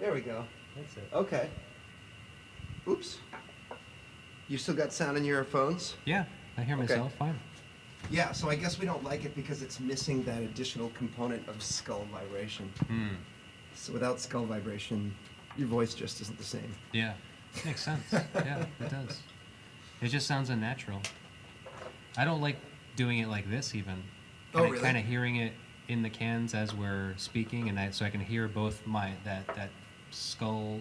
There we go. That's it. Okay. Oops. You still got sound in your phones? Yeah, I hear Okay. myself fine. Yeah, so I guess we don't like it because it's missing that additional component of skull vibration. Hmm. So without skull vibration, your voice just isn't the same. Yeah, makes sense. Yeah, it does. It just sounds unnatural. I don't like doing it like this even. Oh, really? Kind of hearing it in the cans as we're speaking, and so I can hear both that skull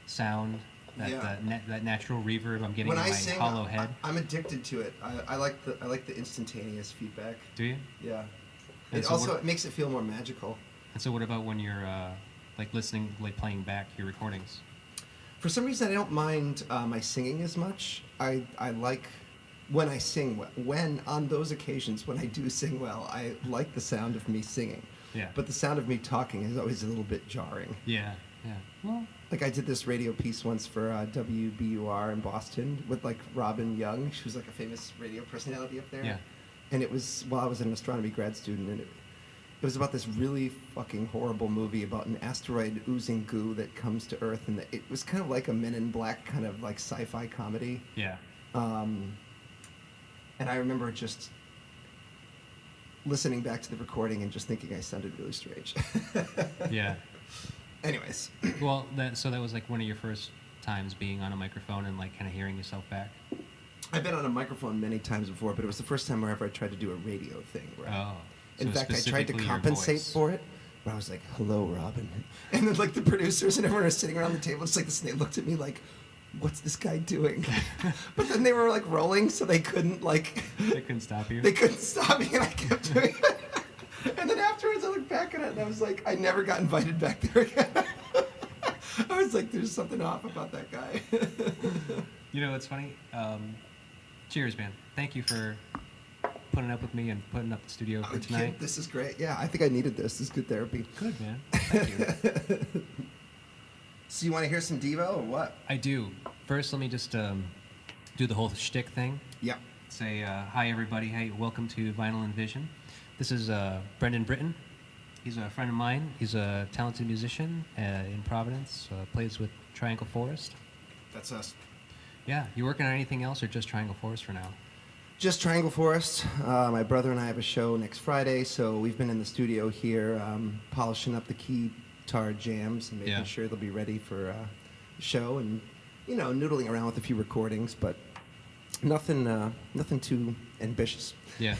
sound, that natural reverb I'm getting When in I my sing, hollow head. I'm addicted to it. I like the instantaneous feedback. Do you? Yeah. And It so also what- it makes it feel more magical. And so what about when you're like listening, like playing back your recordings? For some reason, I don't mind my singing as much. I like when I sing well. When on those occasions when I do sing well, I like the sound of me singing. Yeah. But the sound of me talking is always a little bit jarring. Yeah. Well, Like I did this radio piece once for WBUR in Boston with like Robin Young. She was like a famous radio personality up there. Yeah. And it was while I was an astronomy grad student, and it was about this really fucking horrible movie about an asteroid oozing goo that comes to Earth, and it was kind of like a Men in Black kind of like sci-fi comedy. yeah. And I remember just listening back to the recording and just thinking I sounded really strange. Yeah. Anyways. Well, so that was like one of your first times being on a microphone and like kind of hearing yourself back. I've been on a microphone many times before, but it was the first time wherever I tried to do a radio thing. Where Oh. in So fact, I tried to specifically your compensate voice. for it. But I was like, "Hello, Robin," and then like the producers and everyone are sitting around the table, just like this. And they looked at me like, "What's this guy doing?" But then they were like rolling, so they couldn't like. They couldn't stop you. They couldn't stop me, and I kept doing it. And then afterwards, I looked back at it, and I was like, I never got invited back there again. I was like, there's something off about that guy. You know, it's funny. Cheers, man. Thank you for putting up with me and putting up the studio for tonight. This is great. Yeah, I think I needed this. This is good therapy. Good, man. Thank you. So you want to hear some Devo or what? I do. First, let me just do the whole shtick thing. Yeah. Say, hi, everybody. Hey, welcome to Vinyl and Vision. This is Britton. He's a friend of mine. He's a talented musician in Providence. Plays with Triangle Forrest. That's us. Yeah. You working on anything else or just Triangle Forrest for now? Just Triangle Forest. My brother and I have a show next Friday, so we've been in the studio here polishing up the guitar jams and making sure they'll be ready for the show, and noodling around with a few recordings, but nothing too ambitious. Yeah.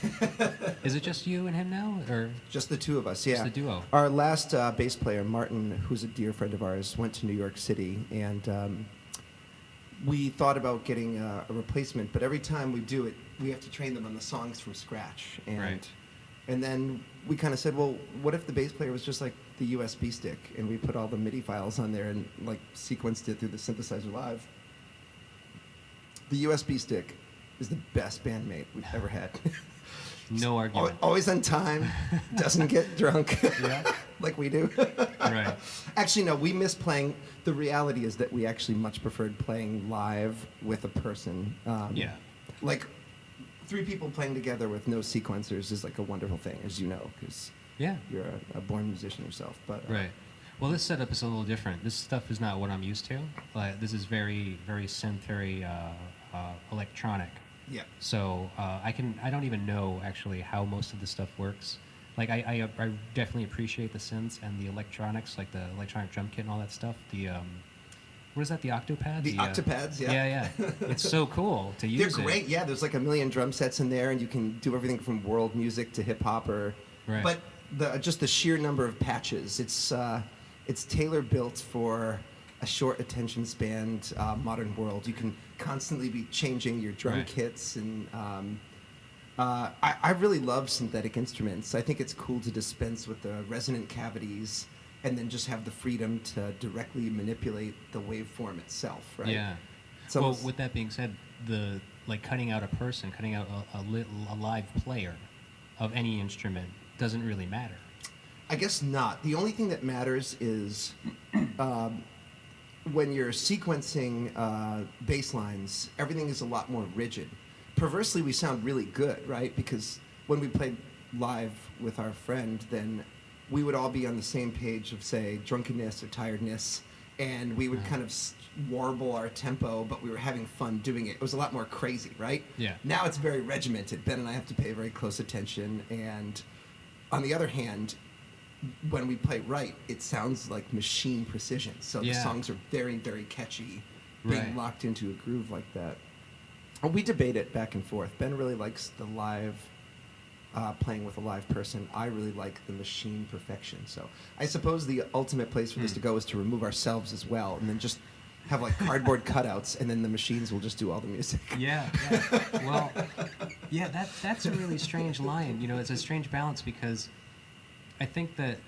Is it just you and him now, or Just the two of us, yeah. just the duo? Our last bass player, Martin, who's a dear friend of ours, went to New York City, and we thought about getting a replacement, but every time we do it, we have to train them on the songs from scratch. And, Right. and then we kind of said, well, what if the bass player was just like the USB stick, and we put all the MIDI files on there and like sequenced it through the synthesizer live? The USB stick is the best bandmate we've ever had. No argument. Always on time, doesn't get drunk Yeah. like we do. Right. Actually, no, we miss playing. The reality is that we actually much preferred playing live with a person. Yeah. Like, 3 people playing together with no sequencers is like a wonderful thing, as you know, because Yeah. you're a born musician yourself. But Right. Well, this setup is a little different. This stuff is not what I'm used to. This is very, very synth, very electronic. yeah. So I don't even know actually how most of the stuff works. Like I definitely appreciate the synths and the electronics, like the electronic drum kit and all that stuff. The what is that? The Octopad? The Octopads, yeah. Yeah. It's so cool to use. They're great, yeah. There's like a million drum sets in there, and you can do everything from world music to hip hop, or. Right. But just the sheer number of patches, it's tailor built for a short attention span modern world. You can constantly be changing your drum Right. kits, and I really love synthetic instruments. I think it's cool to dispense with the resonant cavities and then just have the freedom to directly manipulate the waveform itself, right? Yeah. So Well, with that being said, cutting out a person, cutting out a live player of any instrument doesn't really matter. I guess not. The only thing that matters is when you're sequencing bass lines, everything is a lot more rigid. Perversely, we sound really good, right? Because when we played live with our friend, then we would all be on the same page of, say, drunkenness or tiredness, and we would kind of warble our tempo, but we were having fun doing it. It was a lot more crazy, right? Yeah. Now it's very regimented. Ben and I have to pay very close attention, and on the other hand, when we play right, it sounds like machine precision. So the songs are very, very catchy, being locked into a groove like that. And we debate it back and forth. Ben really likes the live, playing with a live person. I really like the machine perfection. So I suppose the ultimate place for this to go is to remove ourselves as well, and then just have like cardboard cutouts, and then the machines will just do all the music. Yeah. Well, yeah, that's a really strange line. You know, it's a strange balance because I think that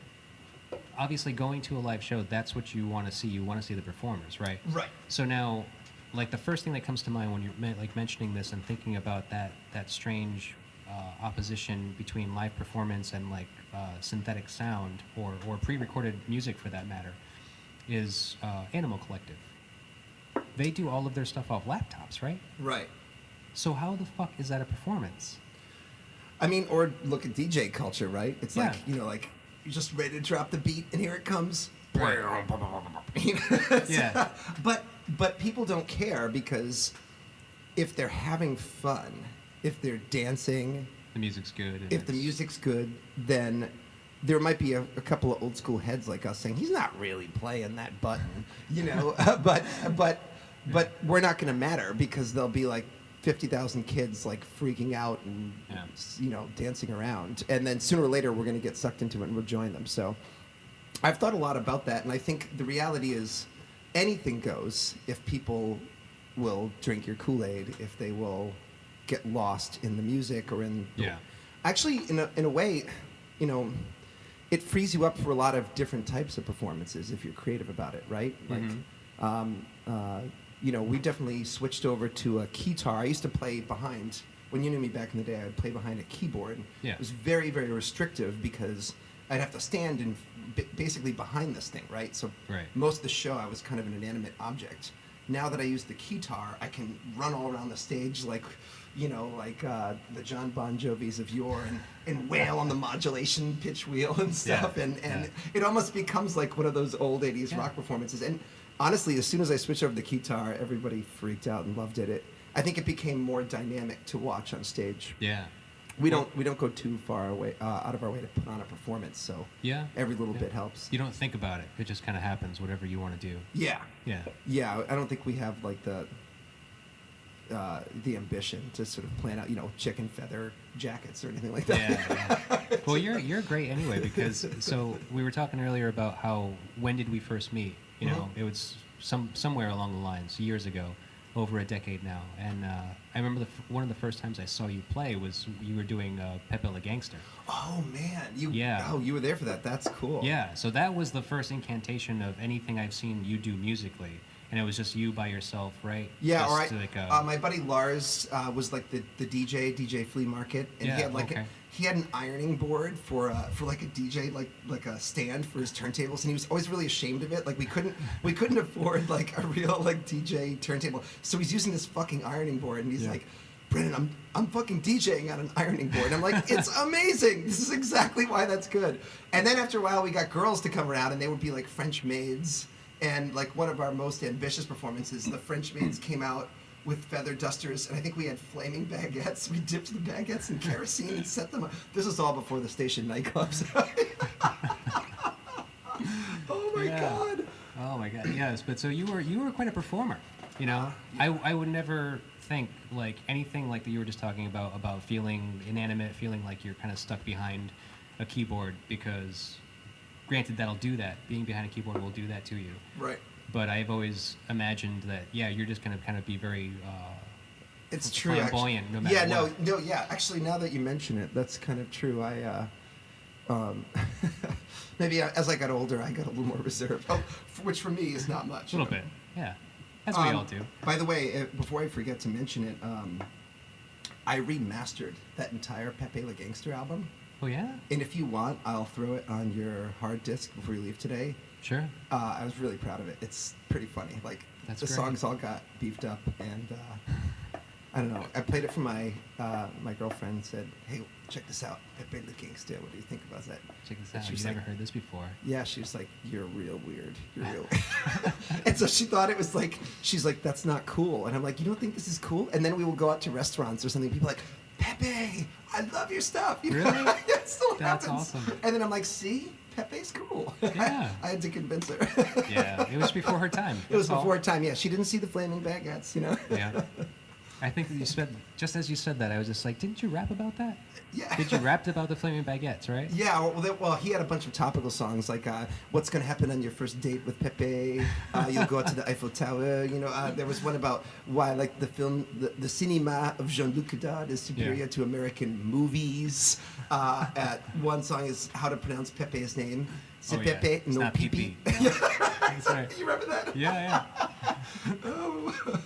obviously going to a live show, that's what you want to see. You want to see the performers, right? Right. So now, like the first thing that comes to mind when you're like mentioning this and thinking about that strange opposition between live performance and like synthetic sound or pre-recorded music for that matter is Animal Collective. They do all of their stuff off laptops, right? Right. So how the fuck is that a performance? I mean, or look at DJ culture, right? It's Yeah. like, you know, like you're just ready to drop the beat, and here it comes. Right. You know? Yeah. But people don't care, because if they're having fun, if they're dancing, The music's good. And if the music's good, then there might be a couple of old school heads like us saying, he's not really playing that button, you know. But we're not going to matter, because there'll be like 50,000 kids like freaking out and you know, dancing around, and then sooner or later we're going to get sucked into it and we'll join them. So I've thought a lot about that, and I think the reality is anything goes if people will drink your Kool-Aid, if they will get lost in the music or in actually in a way, you know, it frees you up for a lot of different types of performances if you're creative about it, right? Like you know, we definitely switched over to a keytar. I used to play behind, when you knew me back in the day, I'd play behind a keyboard. Yeah. It was very, very restrictive, because I'd have to stand in basically behind this thing, right? So most of the show I was kind of an inanimate object. Now that I use the keytar, I can run all around the stage like, you know, like the John Bon Jovis of yore, and wail on the modulation pitch wheel and stuff. And it almost becomes like one of those old 80s rock performances. And honestly, as soon as I switched over to the keytar, everybody freaked out and loved it. I think it became more dynamic to watch on stage. Yeah. We don't go too far away out of our way to put on a performance, so every little bit helps. You don't think about it; it just kind of happens. Whatever you want to do. Yeah. I don't think we have like the ambition to sort of plan out, you know, chicken feather jackets or anything like that. Yeah. Well, you're great anyway, because so we were talking earlier about how when did we first meet? You know, it was somewhere along the lines years ago. Over a decade now, and I remember one of the first times I saw you play was you were doing Pepe Le Gangster. Oh man, you were there for that. That's cool. Yeah, so that was the first incantation of anything I've seen you do musically, and it was just you by yourself, right? Yeah, just all right. Like, my buddy Lars was like the DJ Flea Market, and he had like he had an ironing board for like a DJ like a stand for his turntables, and he was always really ashamed of it. Like we couldn't afford like a real like DJ turntable, so he's using this fucking ironing board, and he's like, Brennan, I'm fucking DJing on an ironing board. And I'm like, it's amazing. This is exactly why that's good. And then after a while, we got girls to come around, and they would be like French maids. And like one of our most ambitious performances, the French maids came out with feather dusters, and I think we had flaming baguettes. We dipped the baguettes in kerosene and set them up. This was all before the station nightclubs. Oh my god. Oh my god. Yes, but so you were quite a performer. You know, I would never think like anything like that you were just talking about feeling inanimate, feeling like you're kind of stuck behind a keyboard, because granted that'll do that. Being behind a keyboard will do that to you. Right. But I've always imagined that, you're just going to kind of be very it's true, flamboyant actually. no matter what. No, actually, now that you mention it, that's kind of true. I, maybe as I got older, I got a little more reserved, which for me is not much. A little bit, yeah. As we all do. By the way, before I forget to mention it, I remastered that entire Pepe Le Gangster album. Oh, yeah? And if you want, I'll throw it on your hard disk before you leave today. Sure. I was really proud of it. It's pretty funny. Like, That's the great. songs all got beefed up, and I don't know. I played it for my girlfriend. Said, "Hey, check this out, Pepe Le Gangster. What do you think about that?" Check this And out. she was You've never like, heard this before. Yeah, she was like, "You're real weird. You're real." And so she thought it was like, she's like, that's not cool. And I'm like, you don't think this is cool? And then we will go out to restaurants or something. People are like, Pepe, I love your stuff. You know? Really? It still That's happens. awesome. And then I'm like, see, Pepe's cool. Yeah. I had to convince her. Yeah, it was before her time. It was that's all. before her time. Yeah, she didn't see the flaming baguettes, you know? Yeah. I think that you said, just as you said that, I was just like, didn't you rap about that? Yeah. Did you rap about the flaming baguettes, right? Yeah, well, he had a bunch of topical songs like "What's Gonna Happen on Your First Date with Pepe." You'll go out to the Eiffel Tower. You know, there was one about why, like, the film, the cinema of Jean-Luc Godard is superior to American movies. One song is how to pronounce Pepe's name. C'est Oh, yeah. Pepe, It's no not pee-pee. That's right. You remember that? Yeah. Oh.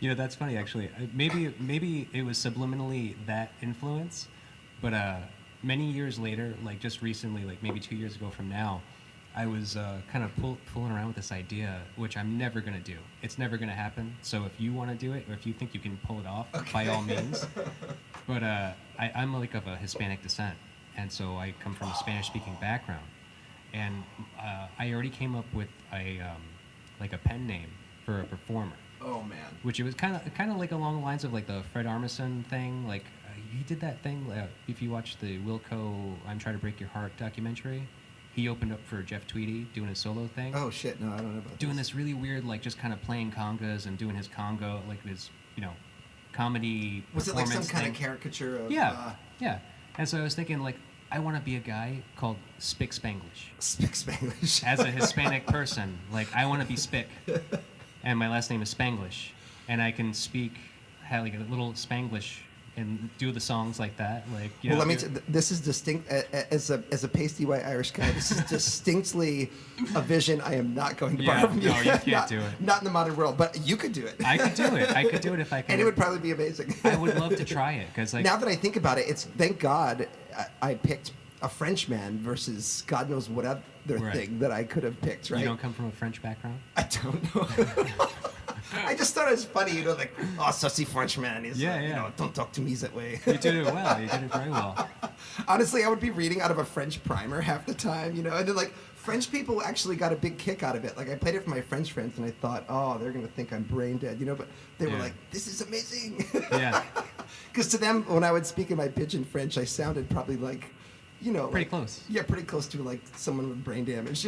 You know, that's funny, actually. Maybe it was subliminally that influence, but many years later, like just recently, like maybe 2 years ago from now, I was kind of fooling around with this idea, which I'm never going to do. It's never going to happen. So if you want to do it, or if you think you can pull it off, by all means. But I'm like of a Hispanic descent, and so I come from a Spanish-speaking background. And I already came up with a like a pen name for a performer. Oh man. Which it was kind of like along the lines of like the Fred Armisen thing. Like he did that thing. If you watch the Wilco "I'm Trying to Break Your Heart" documentary, he opened up for Jeff Tweedy doing his solo thing. Oh shit! No, I don't know about doing this really weird, like just kind of playing congas and doing his congo, like his comedy. Was it like some performance kind thing. of caricature of? Yeah. And so I was thinking, like, I want to be a guy called Spick Spanglish. Speak Spanglish. As a Hispanic person, like, I want to be Spick. And my last name is Spanglish. And I can speak, have like a little Spanglish and do the songs like that. Like, Well, let me. This is distinct as a pasty white Irish guy. This is distinctly a vision I am not going to borrow from you. No, you can't do it. Not in the modern world, but you could do it. I could do it. I could do it if I could. And it would probably be amazing. I would love to try it because, like, now that I think about it, it's thank God I picked a Frenchman versus God knows what other thing that I could have picked. Right? You don't come from a French background. I don't know. I just thought it was funny, like, oh, sussy Frenchman. He's don't talk to me that way. You did it well. You did it very well. Honestly, I would be reading out of a French primer half the time, and then, like, French people actually got a big kick out of it. Like, I played it for my French friends, and I thought, oh, they're going to think I'm brain dead, but they were like, this is amazing. Yeah. Because to them, when I would speak in my pidgin French, I sounded probably like, pretty close. Yeah, pretty close to, like, someone with brain damage.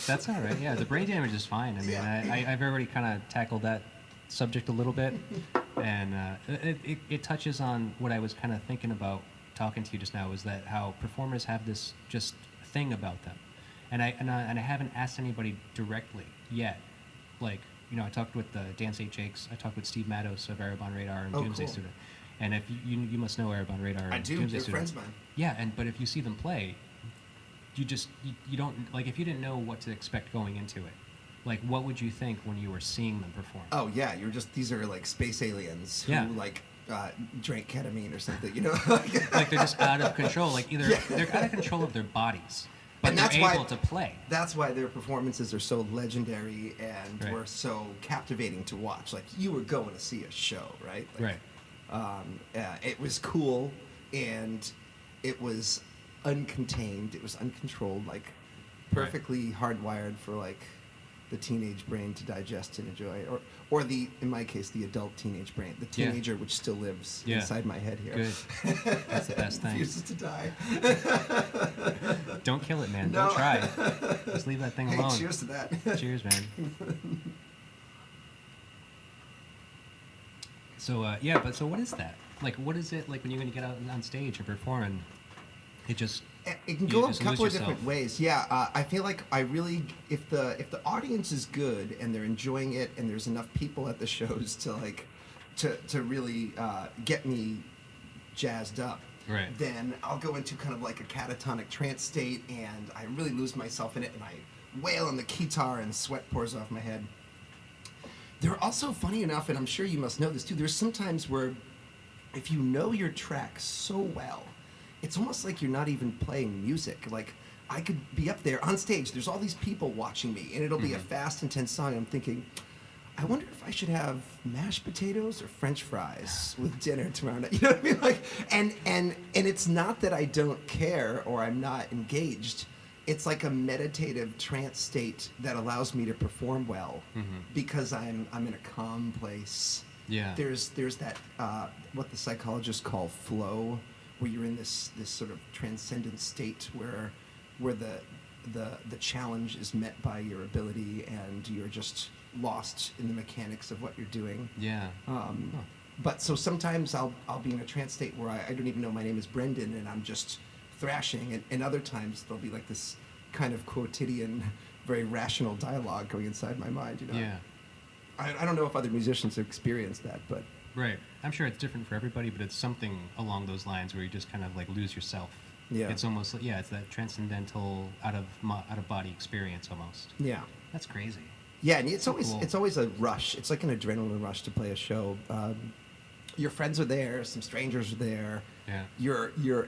That's all right. Yeah, the brain damage is fine. I mean, I've already kind of tackled that subject a little bit, and it touches on what I was kind of thinking about talking to you just now. Is that how performers have this just thing about them, and I haven't asked anybody directly yet. Like, I talked with Dan St. Jakes. I talked with Steve Mattos of Erebon Radar and Doomsday cool. Student. And if you must know Erebon Radar and I do. Doomsday They're Student. friends of mine. Yeah, but if you see them play, you don't, like, if you didn't know what to expect going into it, like, what would you think when you were seeing them perform? Oh yeah, these are like space aliens who like drank ketamine or something, Like they're just out of control. Like either they're out of control of their bodies, but and they're that's able why, to play. That's why their performances are so legendary and were so captivating to watch. Like, you were going to see a show, right? Like, Right. It was cool, and it was uncontained. It was uncontrolled, like perfectly hardwired for like the teenage brain to digest and enjoy, or in my case, the adult teenage brain, the teenager which still lives inside my head here. Good. That's the best thing. Refuses to die. Don't kill it, man. No. Don't try. Just leave that thing alone. Hey, cheers to that. Cheers, man. So so what is that? Like, what is it like when you're going to get out on stage and perform and it just... It can go a couple of different ways. Yeah, I feel like if the audience is good and they're enjoying it and there's enough people at the shows to really get me jazzed up, right, then I'll go into kind of like a catatonic trance state and I really lose myself in it and I wail on the guitar and sweat pours off my head. There are also, funny enough, and I'm sure you must know this too, there's sometimes where if you know your track so well, it's almost like you're not even playing music. Like, I could be up there on stage, there's all these people watching me, and it'll be a fast, intense song. I'm thinking, I wonder if I should have mashed potatoes or French fries with dinner tomorrow night. You know what I mean? Like, and it's not that I don't care or I'm not engaged. it's like a meditative trance state that allows me to perform well because I'm in a calm place. Yeah. There's that what the psychologists call flow, where you're in this sort of transcendent state where the challenge is met by your ability and you're just lost in the mechanics of what you're doing. Yeah. But so sometimes I'll be in a trance state where I don't even know my name is Brendan and I'm just thrashing, and other times there'll be like this kind of quotidian, very rational dialogue going inside my mind. Yeah. I don't know if other musicians have experienced that, but Right. I'm sure it's different for everybody, but it's something along those lines where you just kind of like lose yourself. Yeah. It's almost like, it's that transcendental out of body experience almost. yeah. That's crazy. Yeah, and it's So always cool. it's always a rush. It's like an adrenaline rush to play a show. Your friends are there, some strangers are there. Yeah. You're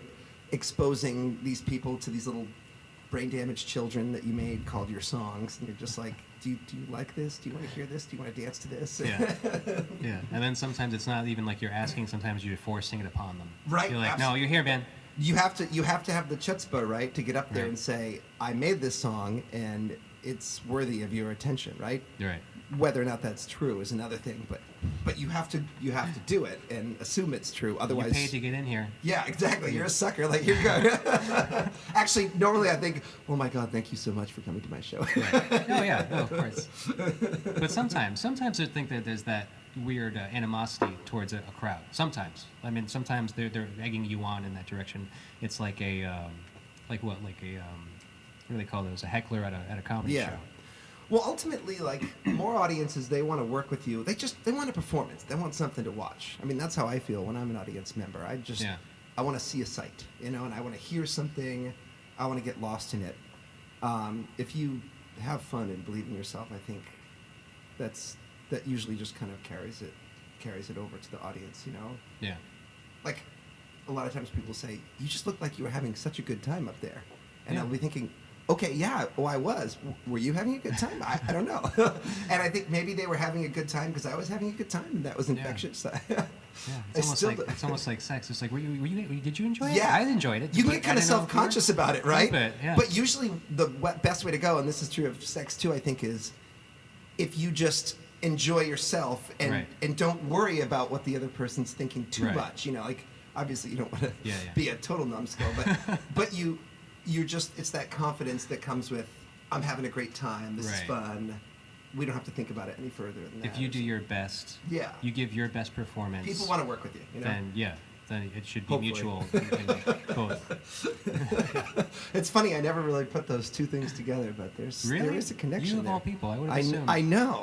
exposing these people to these little brain damaged children that you made called your songs, and you're just like, do you like this? Do you want to hear this? Do you want to dance to this? Yeah. Yeah. And then sometimes it's not even like you're asking, sometimes you're forcing it upon them. Right, You're like, absolutely. no, you're here, man. You have to have the chutzpah, right, to get up there Right. and say, I made this song and it's worthy of your attention, right? You're right. Whether or not that's true is another thing, but you have to do it and assume it's true. Otherwise, You paid to get in here. yeah, exactly. You're a sucker. Like, you're good. Actually, normally I think, oh my God, thank you so much for coming to my show. Right. Oh yeah, no, of course. But sometimes I think that there's that weird animosity towards a crowd. Sometimes, I mean, sometimes they're egging you on in that direction. It's like a what do they call those? A heckler at a comedy Yeah. show. Well, ultimately, like, more audiences, they want to work with you. They want a performance. They want something to watch. I mean, that's how I feel when I'm an audience member. I want to see a sight, and I want to hear something. I want to get lost in it. If you have fun and believe in yourself, I think that usually just kind of carries it over to the audience. Yeah. Like, a lot of times people say, you just look like you were having such a good time up there. And Yeah. I'll be thinking, okay, yeah, well, I was. Were you having a good time? I don't know. And I think maybe they were having a good time because I was having a good time, and that was infectious. Yeah, I it's almost like sex. It's like, did you enjoy it? Yeah. I enjoyed it. You but get I kind of didn't know if you were. self-conscious about it, right? bit, yeah. But usually the best way to go, and this is true of sex too, I think, is if you just enjoy yourself and Right. and don't worry about what the other person's thinking too Right. much. Like, obviously you don't want to Yeah. be a total numbskull, but you're just, it's that confidence that comes with, I'm having a great time, this is Right. fun. We don't have to think about it any further than that. If you do your best, Yeah. you give your best performance. People want to work with you, Then it should be Hopefully. mutual. in both. It's funny, I never really put those two things together, but there Really? is a connection You of there. all people, I would have assumed. I know.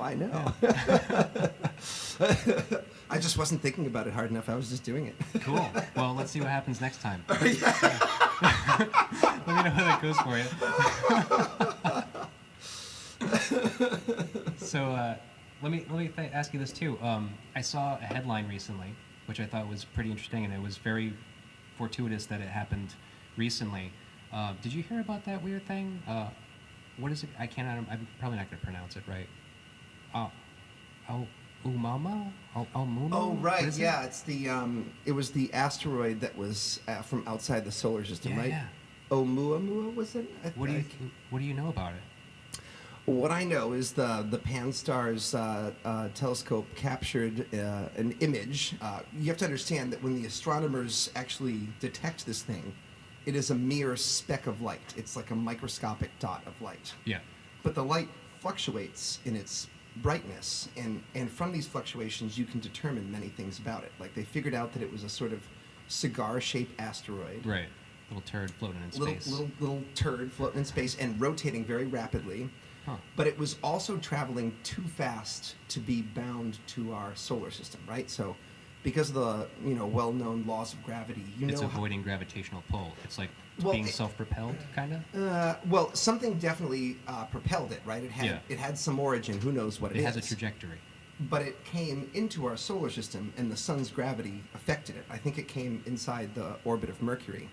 I just wasn't thinking about it hard enough. I was just doing it. Cool. Well, let's see what happens next time. Let me know how that goes for you. So let me ask you this too. I saw a headline recently, which I thought was pretty interesting, and it was very fortuitous that it happened recently. Did you hear about that weird thing? What is it? I'm probably not going to pronounce it right. Umama? Muma? Oh, right. What is Yeah, it's the it was the asteroid that was from outside the solar system, Yeah, right? yeah. Oumuamua, was it? What do you know about it? What I know is the Pan-STARRS telescope captured an image. You have to understand that when the astronomers actually detect this thing, it is a mere speck of light. It's like a microscopic dot of light. Yeah. But the light fluctuates in its brightness, and from these fluctuations you can determine many things about it. Like, they figured out that it was a sort of cigar-shaped asteroid. Right. Little turd floating in space. Little turd floating in space and rotating very rapidly. Huh. But it was also traveling too fast to be bound to our solar system, right? So, because of the well-known laws of gravity, It's avoiding gravitational pull. It's like being self-propelled, kind of. well, something definitely propelled it, right? It had some origin. Who knows what it is? It has a trajectory. But it came into our solar system, and the sun's gravity affected it. I think it came inside the orbit of Mercury.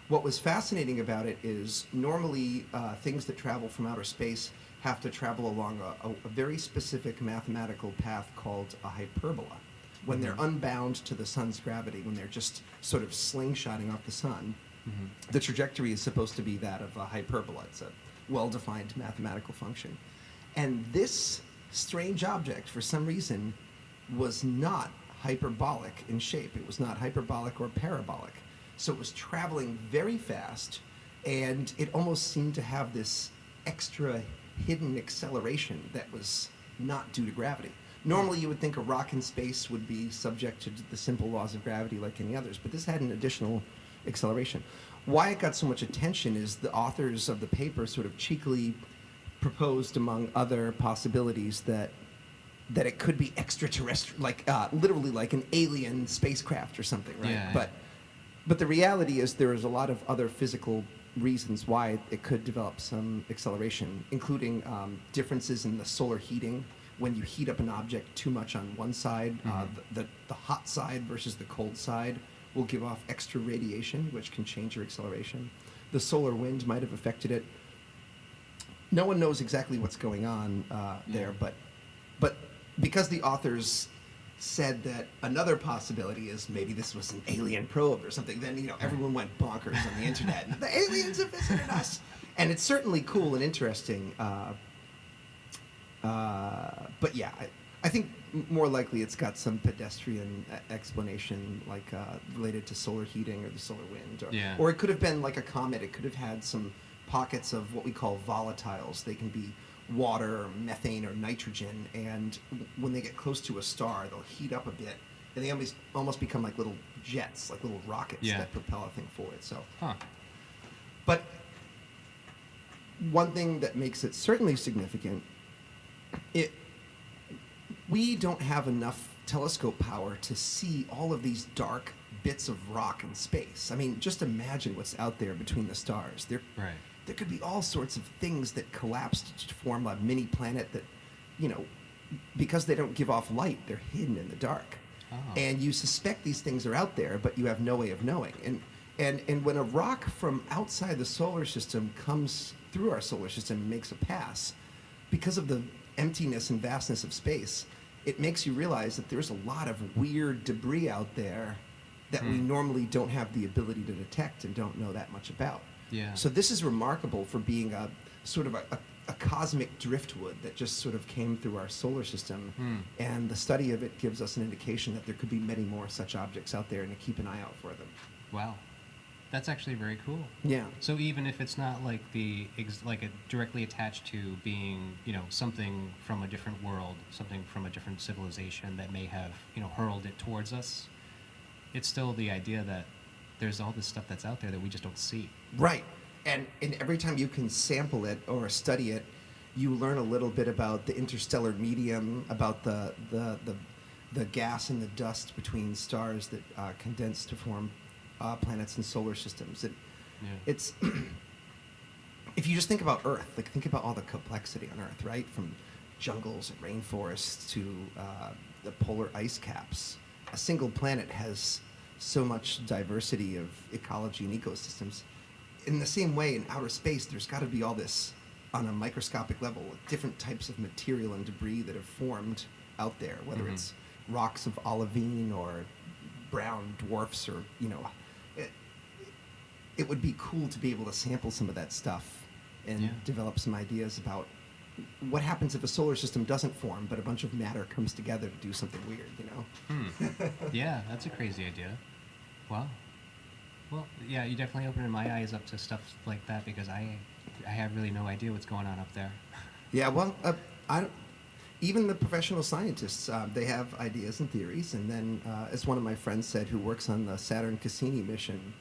What was fascinating about it is normally things that travel from outer space have to travel along a very specific mathematical path called a hyperbola. When they're unbound to the sun's gravity, when they're just sort of slingshotting off the sun, the trajectory is supposed to be that of a hyperbola. It's a well-defined mathematical function. And this strange object, for some reason, was not hyperbolic in shape. It was not hyperbolic or parabolic. So it was traveling very fast, and it almost seemed to have this extra hidden acceleration that was not due to gravity. Normally, you would think a rock in space would be subject to the simple laws of gravity like any others, but this had an additional acceleration. Why it got so much attention is the authors of the paper sort of cheekily proposed, among other possibilities, that it could be extraterrestrial, like literally like an alien spacecraft or something, right? Yeah. But the reality is there is a lot of other physical reasons why it could develop some acceleration, including differences in the solar heating. When you heat up an object too much on one side, the hot side versus the cold side will give off extra radiation, which can change your acceleration. The solar wind might have affected it. No one knows exactly what's going on there, but because the authors said that another possibility is maybe this was an alien probe or something, then everyone went bonkers on the internet. And the aliens have visited us, and it's certainly cool and interesting. But yeah, I think more likely it's got some pedestrian explanation, like related to solar heating or the solar wind, or it could have been like a comet. It could have had some pockets of what we call volatiles. They can be water or methane or nitrogen, and when they get close to a star, they'll heat up a bit, and they almost become like little jets, like little rockets that propel a thing forward. So, but one thing that makes it certainly significant, we don't have enough telescope power to see all of these dark bits of rock in space. I mean, just imagine what's out there between the stars. There could be all sorts of things that collapsed to form a mini planet that, because they don't give off light, they're hidden in the dark. And you suspect these things are out there, but you have no way of knowing. And when a rock from outside the solar system comes through our solar system and makes a pass, because of the emptiness and vastness of space, it makes you realize that there's a lot of weird debris out there that we normally don't have the ability to detect and don't know that much about. Yeah. So this is remarkable for being a sort of a cosmic driftwood that just sort of came through our solar system. And the study of it gives us an indication that there could be many more such objects out there, and to keep an eye out for them. Wow. That's actually very cool. Yeah. So even if it's not like directly attached to being, something from a different world, something from a different civilization that may have, hurled it towards us, it's still the idea that there's all this stuff that's out there that we just don't see. Right. And every time you can sample it or study it, you learn a little bit about the interstellar medium, about the gas and the dust between stars that condense to form planets and solar systems. It's if you just think about Earth, think about all the complexity on Earth, right? From jungles and rainforests to the polar ice caps. A single planet has so much diversity of ecology and ecosystems. In the same way, in outer space, there's got to be all this on a microscopic level, different types of material and debris that have formed out there, whether it's rocks of olivine or brown dwarfs, or it would be cool to be able to sample some of that stuff and develop some ideas about what happens if a solar system doesn't form, but a bunch of matter comes together to do something weird, Yeah, that's a crazy idea. Wow. Well, yeah, you definitely opened my eyes up to stuff like that, because I have really no idea what's going on up there. Yeah, well, even the professional scientists, they have ideas and theories, and then, as one of my friends said, who works on the Saturn Cassini mission,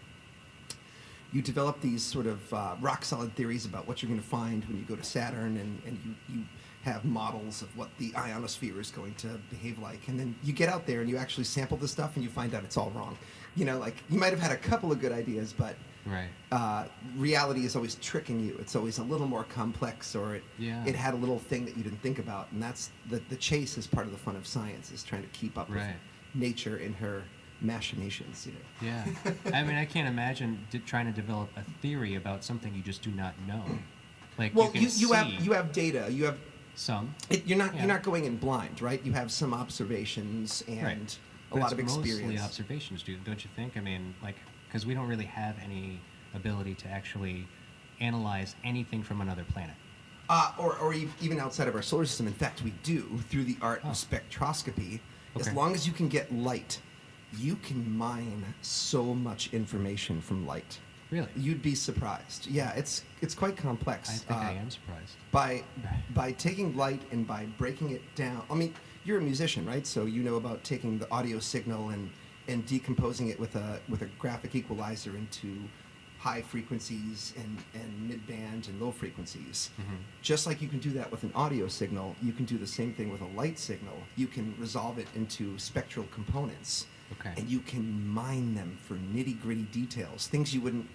you develop these sort of rock-solid theories about what you're going to find when you go to Saturn, and you have models of what the ionosphere is going to behave like. And then you get out there and you actually sample the stuff, and you find out it's all wrong. You might have had a couple of good ideas, but reality is always tricking you. It's always a little more complex, or it had a little thing that you didn't think about. And that's the chase is part of the fun of science, is trying to keep up with nature in her machinations. Yeah. I mean, I can't imagine trying to develop a theory about something you just do not know. You have data. You have some. You're not going in blind, right? You have some observations and a lot of experience. Mostly observations, don't you think? I mean, because we don't really have any ability to actually analyze anything from another planet. Or even outside of our solar system. In fact, we do through the art Oh. of spectroscopy. As Okay. long as you can get light, you can mine so much information from light. Really? You'd be surprised. Yeah, it's quite complex. I think I am surprised. By taking light and by breaking it down. I mean, you're a musician, right? So you know about taking the audio signal and decomposing it with a graphic equalizer into high frequencies and mid-band and low frequencies. Mm-hmm. Just like you can do that with an audio signal, you can do the same thing with a light signal. You can resolve it into spectral components. Okay. And you can mine them for nitty-gritty details, things you wouldn't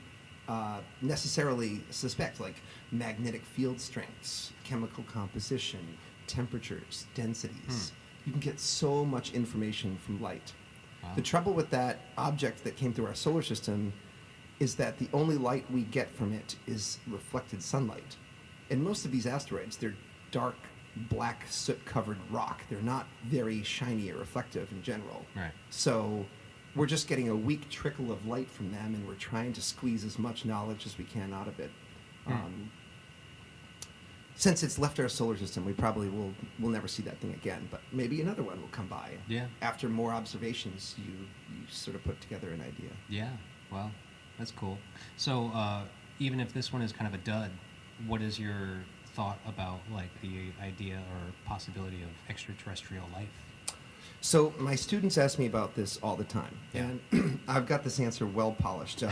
necessarily suspect, like magnetic field strengths, chemical composition, temperatures, densities. You can get so much information from light. Wow. The trouble with that object that came through our solar system is that the only light we get from it is reflected sunlight. And most of these asteroids, they're dark, black, soot-covered rock. They're not very shiny or reflective in general. Right. So we're just getting a weak trickle of light from them, and we're trying to squeeze as much knowledge as we can out of it. Since it's left our solar system, we probably will never see that thing again. But maybe another one will come by. Yeah. After more observations, you sort of put together an idea. Yeah. Well, that's cool. So even if this one is kind of a dud, what is your thought about like the idea or possibility of extraterrestrial life? So my students ask me about this all the time, Yeah. and I've got this answer well polished.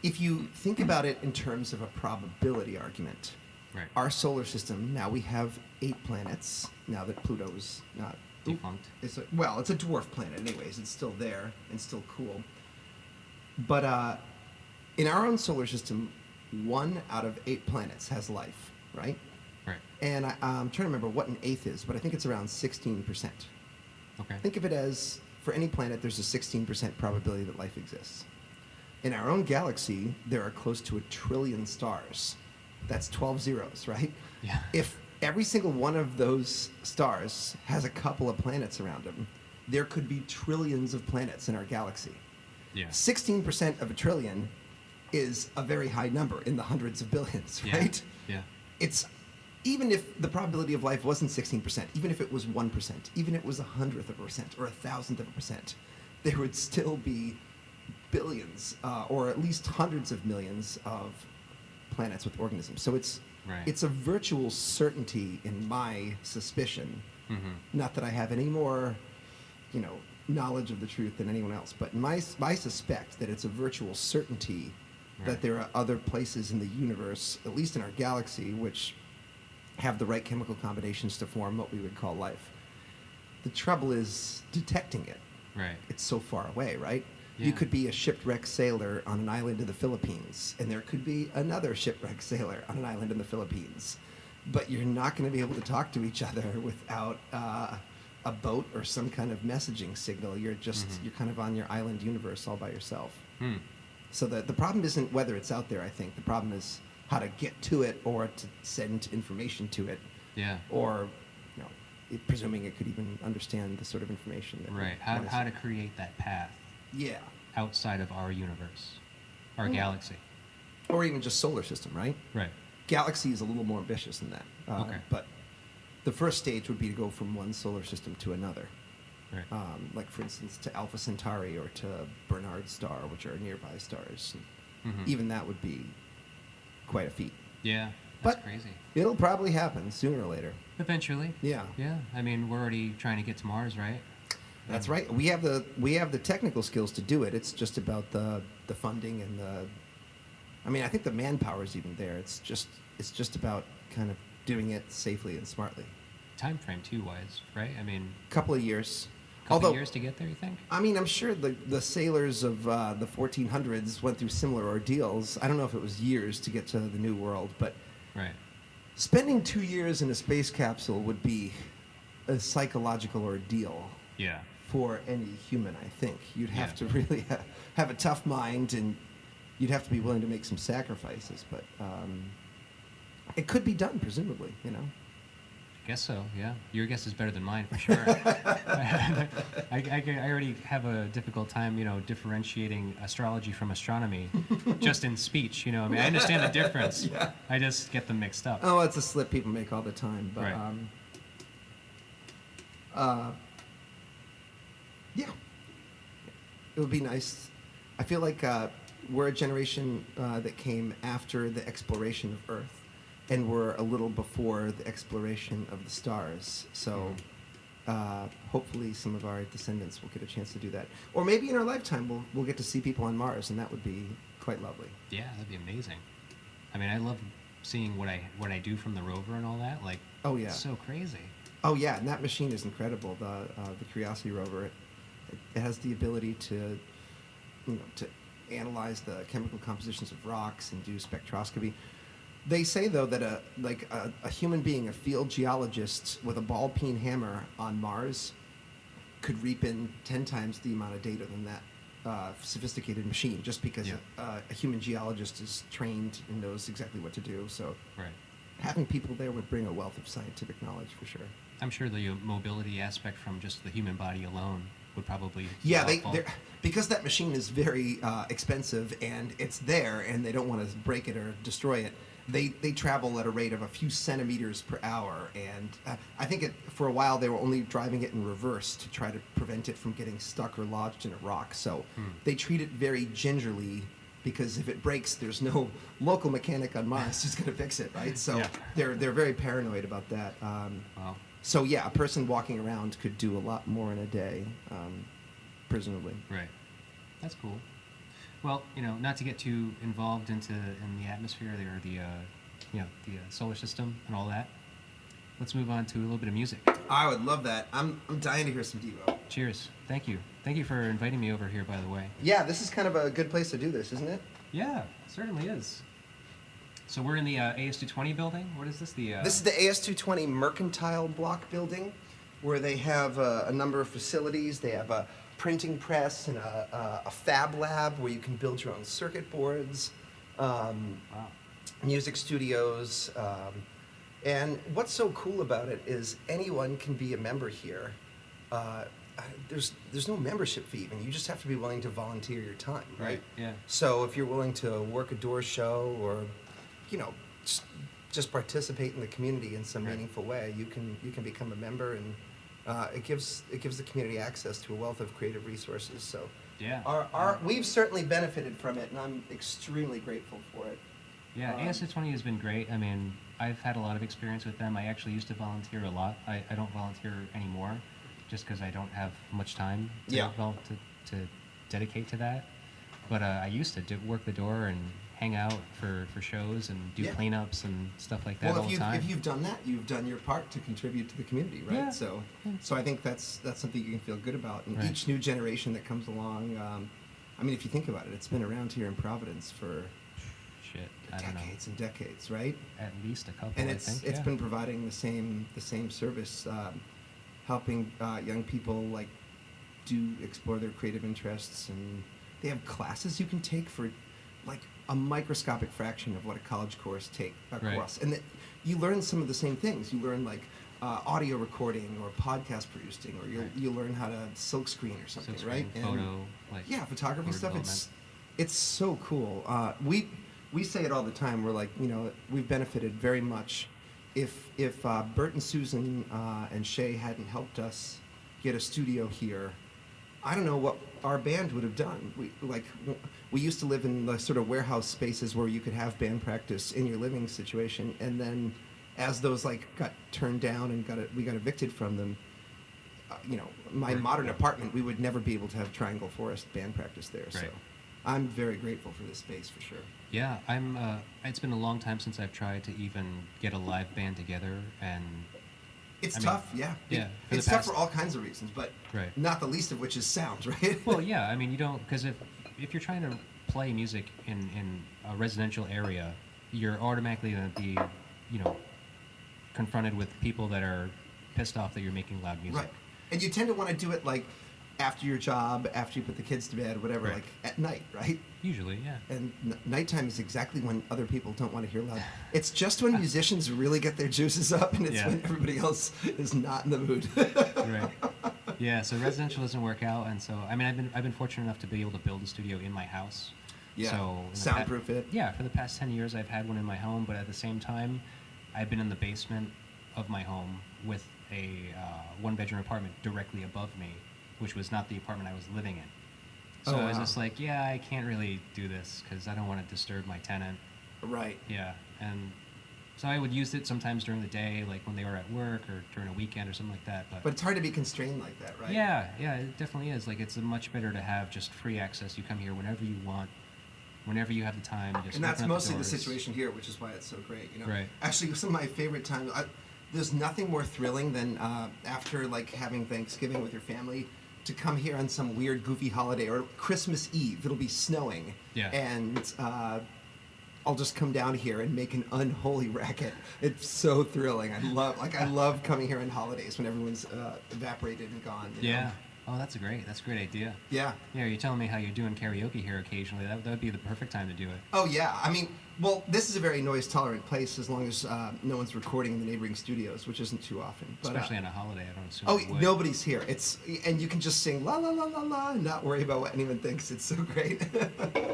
If you think about it in terms of a probability argument, Right. our solar system, now we have 8 planets, now that Pluto's not... Defunct. It's a dwarf planet anyways. It's still there and still cool. But in our own solar system, 1 out of 8 planets has life, right? Right. And I'm trying to remember what an eighth is, but I think it's around 16%. Okay. Think of it as, for any planet, there's a 16% probability that life exists. In our own galaxy, there are close to 1 trillion stars. That's 12 zeros, right? Yeah. If every single one of those stars has a couple of planets around them, there could be trillions of planets in our galaxy. Yeah. 16% of 1 trillion is a very high number, in the hundreds of billions, Yeah. right? Yeah. It's, even if the probability of life wasn't 16%, even if it was 1%, even if it was 100th of a percent or 1,000th of a percent, there would still be billions, or at least hundreds of millions of planets with organisms. So it's Right. it's a virtual certainty in my suspicion. Mm-hmm. Not that I have any more, knowledge of the truth than anyone else, but I suspect that it's a virtual certainty that Right. there are other places in the universe, at least in our galaxy, which have the right chemical combinations to form what we would call life. The trouble is detecting it. Right. It's so far away, right? Yeah. You could be a shipwrecked sailor on an island in the Philippines, and there could be another shipwrecked sailor on an island in the Philippines. But you're not going to be able to talk to each other without a boat or some kind of messaging signal. You're kind of on your island universe all by yourself. Hmm. So the problem isn't whether it's out there, I think. The problem is how to get to it or to send information to it. Yeah. Or, presuming it could even understand the sort of information that we Right. want to How see. to create that path Yeah. outside of our universe, our Yeah. galaxy. Or even just solar system, right? Right. Galaxy is a little more ambitious than that. Okay. But the first stage would be to go from one solar system to another. Right. Like, for instance, to Alpha Centauri or to Bernard Star, which are nearby stars. Mhm. Even that would be quite a feat. Yeah. That's But crazy. it'll probably happen sooner or later. Eventually. Yeah. Yeah. I mean, we're already trying to get to Mars, right? That's right. We have the technical skills to do it. It's just about the funding and I think the manpower is even there. It's just about kind of doing it safely and smartly. Time frame too wise, right? I mean, Couple of years. couple years to get there, you think? I mean, I'm sure the sailors of the 1400s went through similar ordeals. I don't know if it was years to get to the New World, but Right. spending 2 years in a space capsule would be a psychological ordeal Yeah. for any human, I think. You'd have Yeah. to really have a tough mind, and you'd have to be willing to make some sacrifices, but it could be done, presumably. Guess so. Yeah, your guess is better than mine for sure. I already have a difficult time, differentiating astrology from astronomy, just in speech. I mean, I understand the difference. Yeah. I just get them mixed up. Oh, it's a slip people make all the time. But Right. Yeah, it would be nice. I feel like we're a generation that came after the exploration of Earth, and we're a little before the exploration of the stars. So hopefully some of our descendants will get a chance to do that. Or maybe in our lifetime we'll get to see people on Mars, and that would be quite lovely. Yeah, that'd be amazing. I mean, I love seeing what I do from the rover and all that. Like, Oh, yeah. it's so crazy. Oh yeah, and that machine is incredible. The Curiosity rover, it has the ability to, to analyze the chemical compositions of rocks and do spectroscopy. They say though that a human being, a field geologist with a ball peen hammer on Mars, could reap in 10 times the amount of data than that sophisticated machine, just because Yeah. a human geologist is trained and knows exactly what to do. So Right. having people there would bring a wealth of scientific knowledge for sure. I'm sure the mobility aspect from just the human body alone would probably be Yeah, helpful. because that machine is very expensive and it's there, and they don't want to break it or destroy it. They travel at a rate of a few centimeters per hour, and I think for a while they were only driving it in reverse to try to prevent it from getting stuck or lodged in a rock. So they treat it very gingerly, because if it breaks, there's no local mechanic on Mars who's going to fix it, right? So Yeah. they're very paranoid about that. Wow. So yeah, a person walking around could do a lot more in a day, presumably. Right. That's cool. Well, not to get too involved in the atmosphere or the solar system and all that. Let's move on to a little bit of music. I would love that. I'm dying to hear some Devo. Cheers. Thank you. Thank you for inviting me over here, by the way. Yeah, this is kind of a good place to do this, isn't it? Yeah, it certainly is. So we're in the AS220 building. What is this? This is the AS220 Mercantile Block building, where they have a number of facilities. They have a printing press and a fab lab where you can build your own circuit boards, Wow. music studios. And what's so cool about it is anyone can be a member here. There's no membership fee even. You just have to be willing to volunteer your time, right? Yeah. So if you're willing to work a door show or, just participate in the community in some Right. meaningful way, you can become a member, and it gives the community access to a wealth of creative resources. So Yeah. we've certainly benefited from it, and I'm extremely grateful for it. Yeah, AS220 has been great. I mean, I've had a lot of experience with them. I actually used to volunteer a lot. I don't volunteer anymore, just because I don't have much time Yeah. to dedicate to that. But I used to work the door and hang out for shows and do Yeah. cleanups and stuff like that Well, all the time. if you've done that, you've done your part to contribute to the community, right? Yeah. So I think that's something you can feel good about. And Right. each new generation that comes along, I mean, if you think about it, it's been around here in Providence for Shit, I don't know. decades and decades, right? At least a couple, And I it's think. Yeah. been providing the same service, helping young people explore their creative interests, and they have classes you can take for like a microscopic fraction of what a college course Right. costs, and you learn some of the same things. You learn audio recording or podcast producing, or Right. you'll learn how to silk screen or something, Silkscreen, right? And photo, yeah, photography photo stuff. development. It's so cool. We say it all the time. We're like, we've benefited very much. If Bert and Susan and Shay hadn't helped us get a studio here, I don't know what our band would have done. We used to live in the sort of warehouse spaces where you could have band practice in your living situation, and then as those got turned down and we got evicted from them, my Right. modern apartment, we would never be able to have Triangle Forest band practice there. So Right. I'm very grateful for this space for sure. Yeah, I'm. It's been a long time since I've tried to even get a live band together, and It's I mean, tough, yeah. yeah, for It's the tough past- for all kinds of reasons, but Right. not the least of which is sound, right? well, yeah. I mean, you don't, because if you're trying to play music in a residential area, you're automatically going to be, confronted with people that are pissed off that you're making loud music. Right. And you tend to want to do it after your job, after you put the kids to bed, whatever, Right. like at night, right? Usually, yeah. And nighttime is exactly when other people don't want to hear loud. It's just when musicians really get their juices up, and it's Yeah. when everybody else is not in the mood. Right. Yeah. So residential doesn't work out, and so I mean, I've been fortunate enough to be able to build a studio in my house. Yeah. So in the Soundproof it. Yeah. For the past 10 years, I've had one in my home, but at the same time, I've been in the basement of my home with a one-bedroom apartment directly above me, which was not the apartment I was living in. So Oh, I was wow. just like, yeah, I can't really do this because I don't want to disturb my tenant. Right. Yeah, and so I would use it sometimes during the day, like when they were at work or during a weekend or something like that. But it's hard to be constrained like that, right? Yeah, yeah, it definitely is. Like, it's much better to have just free access. You come here whenever you want, whenever you have the time. You just And that's open up mostly the doors. situation here, which is why it's so great. You know, Right. Actually, some of my favorite times. There's nothing more thrilling than after like having Thanksgiving with your family to come here on some weird, goofy holiday or Christmas Eve. It'll be snowing, Yeah. and I'll just come down here and make an unholy racket. It's so thrilling. I love coming here on holidays when everyone's evaporated and gone. You know? Yeah. Oh, that's a great idea. Yeah. Yeah, you're telling me how you're doing karaoke here occasionally. That would be the perfect time to do it. Oh yeah, I mean, well, this is a very noise-tolerant place as long as no one's recording in the neighboring studios, which isn't too often. But, Especially on a holiday, I don't assume. oh, it would. nobody's here. And you can just sing la la la la la and not worry about what anyone thinks. It's so great,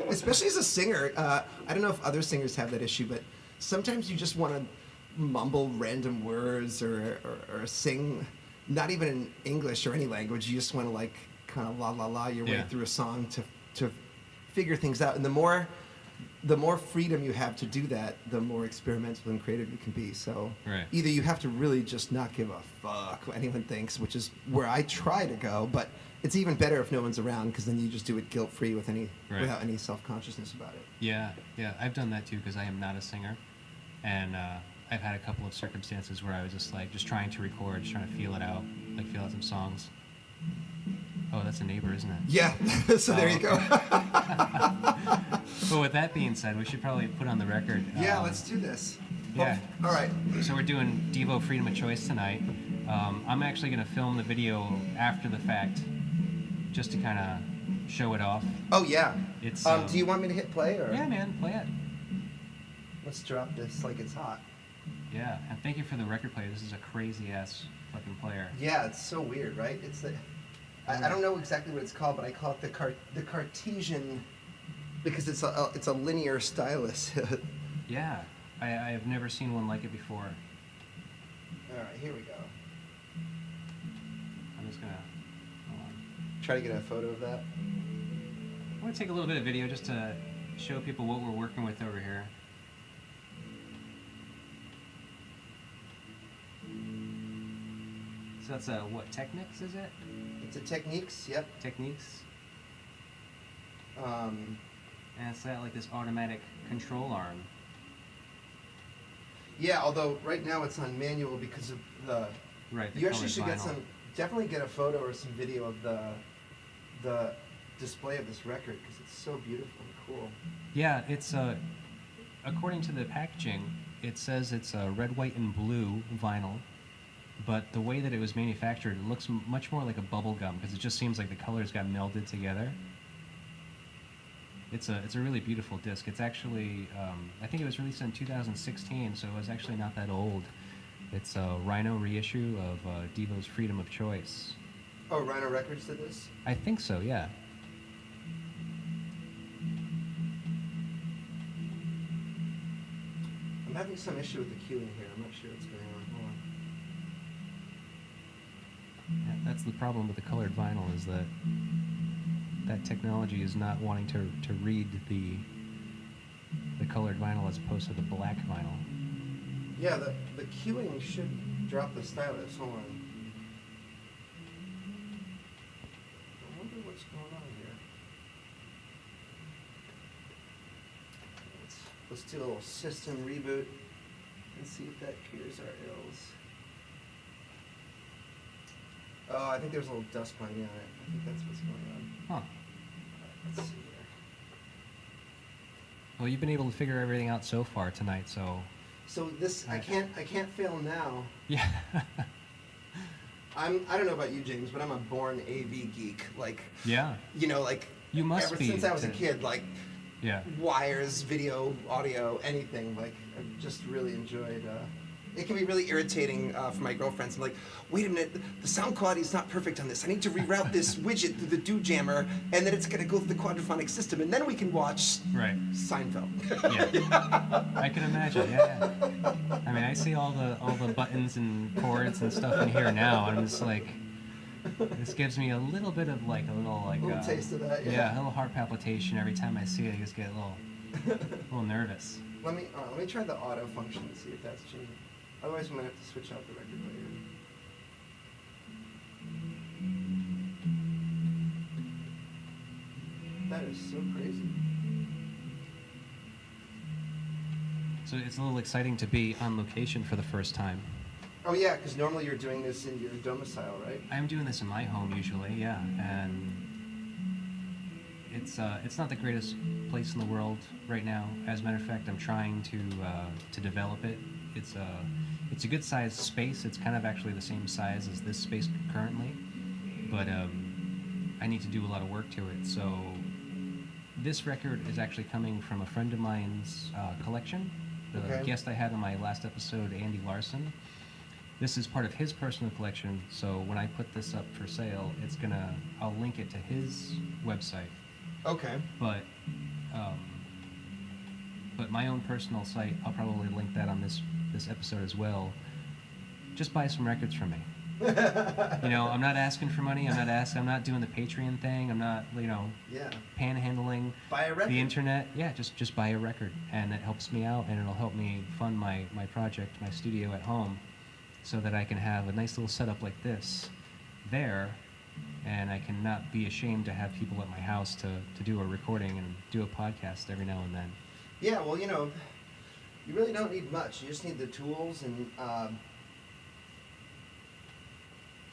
especially as a singer. I don't know if other singers have that issue, but sometimes you just want to mumble random words or sing, not even in English or any language. You just want to like kind of la la la your way Yeah. through a song to figure things out. And the more freedom you have to do that, the more experimental and creative you can be. So Right. either you have to really just not give a fuck what anyone thinks, which is where I try to go, but it's even better if no one's around because then you just do it guilt-free without any self-consciousness about it. Yeah, yeah, I've done that too because I am not a singer, and I've had a couple of circumstances where I was just trying to record, just trying to feel it out, like feel out some songs. Oh, that's a neighbor, isn't it? Yeah, so there you go. But with that being said, we should probably put on the record. Yeah, let's do this. Yeah. Oh, all right. So we're doing Devo Freedom of Choice tonight. I'm actually going to film the video after the fact, just to kind of show it off. Oh yeah. It's. Do you want me to hit play or? Yeah, man, play it. Let's drop this like it's hot. Yeah, and thank you for the record player. This is a crazy ass fucking player. Yeah, it's so weird, right? It's the. I don't know exactly what it's called, but I call it the Cartesian, because it's a linear stylus. Yeah, I have never seen one like it before. All right, here we go. I'm just gonna. Hold on. Try to get a photo of that. I'm gonna take a little bit of video just to show people what we're working with over here. So that's what, Technics, is it? It's a Techniques. Yep. Techniques. Um, And it's got like this automatic control arm. yeah, although right now it's on manual because of the. Right. The You actually colored should vinyl. definitely get a photo or some video of the display of this record because it's so beautiful and cool. Yeah, it's according to the packaging, it says it's a red, white, and blue vinyl, but the way that it was manufactured, it looks much more like a bubble gum because it just seems like the colors got melded together. It's a really beautiful disc. It's actually I think it was released in 2016, so it was actually not that old. It's a Rhino reissue of Devo's Freedom of Choice. Oh, Rhino Records did this? I think so, yeah. I'm having some issue with the queuing here. I'm not sure what's going on. Hold on. Yeah, that's the problem with the colored vinyl is that technology is not wanting to read the colored vinyl as opposed to the black vinyl. Yeah, the queuing should drop the stylus. Hold on. I wonder what's going on here. Let's do a little system reboot and see if that cures our ills. Oh, I think there's a little dust bunny on it. I think that's what's going on. Huh. Let's see here. Well, you've been able to figure everything out so far tonight, so So this, I can't fail now. yeah. I don't know about you, James, but I'm a born AV geek. Like, Yeah. you know, like You must ever be since I was a to- kid, like Yeah. wires, video, audio, anything. Like, I've just really enjoyed. It can be really irritating for my girlfriends. I'm like, wait a minute, the sound quality is not perfect on this. I need to reroute this widget through the do jammer, and then it's gonna go through the quadraphonic system, and then we can watch Right. Seinfeld. Yeah. I can imagine. Yeah. I mean, I see all the buttons and chords and stuff in here now, and I'm just like, this gives me a little bit of like a little taste of that. a little heart palpitation every time I see it. I just get a little nervous. Let me try the auto function and see if that's changing. Otherwise, we might have to switch out the record player. That is so crazy. So it's a little exciting to be on location for the first time. Oh yeah, because normally you're doing this in your domicile, right? I'm doing this in my home usually, yeah, and it's not the greatest place in the world right now. As a matter of fact, I'm trying to develop it. It's a good sized space. It's kind of actually the same size as this space currently, but I need to do a lot of work to it. So this record is actually coming from a friend of mine's collection. The Okay. guest I had on my last episode, Andy Larson. This is part of his personal collection, so when I put this up for sale, I'll link it to his website. Okay. But my own personal site, I'll probably link that on this episode as well. Just buy some records from me. You know, I'm not asking for money. I'm not doing the Patreon thing. I'm not, Yeah. panhandling Buy a record. the internet. Yeah, just buy a record, and it helps me out, and it'll help me fund my project, my studio at home, so that I can have a nice little setup like this there, and I can not be ashamed to have people at my house to do a recording and do a podcast every now and then. Yeah, well, you really don't need much. You just need the tools and.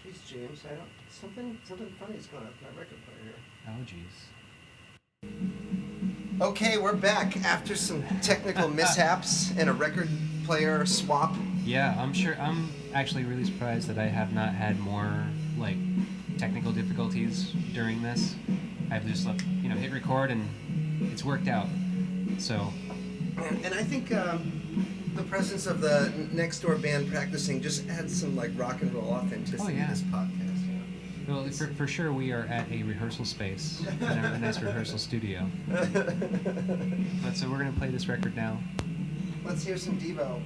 Geez, James, something funny is going on with my record player here. Oh, jeez. Okay, we're back after some technical mishaps and a record player swap. Yeah, I'm actually really surprised that I have not had more, like, technical difficulties during this. I've just, hit record and it's worked out. So. And I think the presence of the next door band practicing just adds some like rock and roll authenticity to this podcast. Well, for sure, we are at a rehearsal space, a nice rehearsal studio. But so we're gonna play this record now. Let's hear some Devo.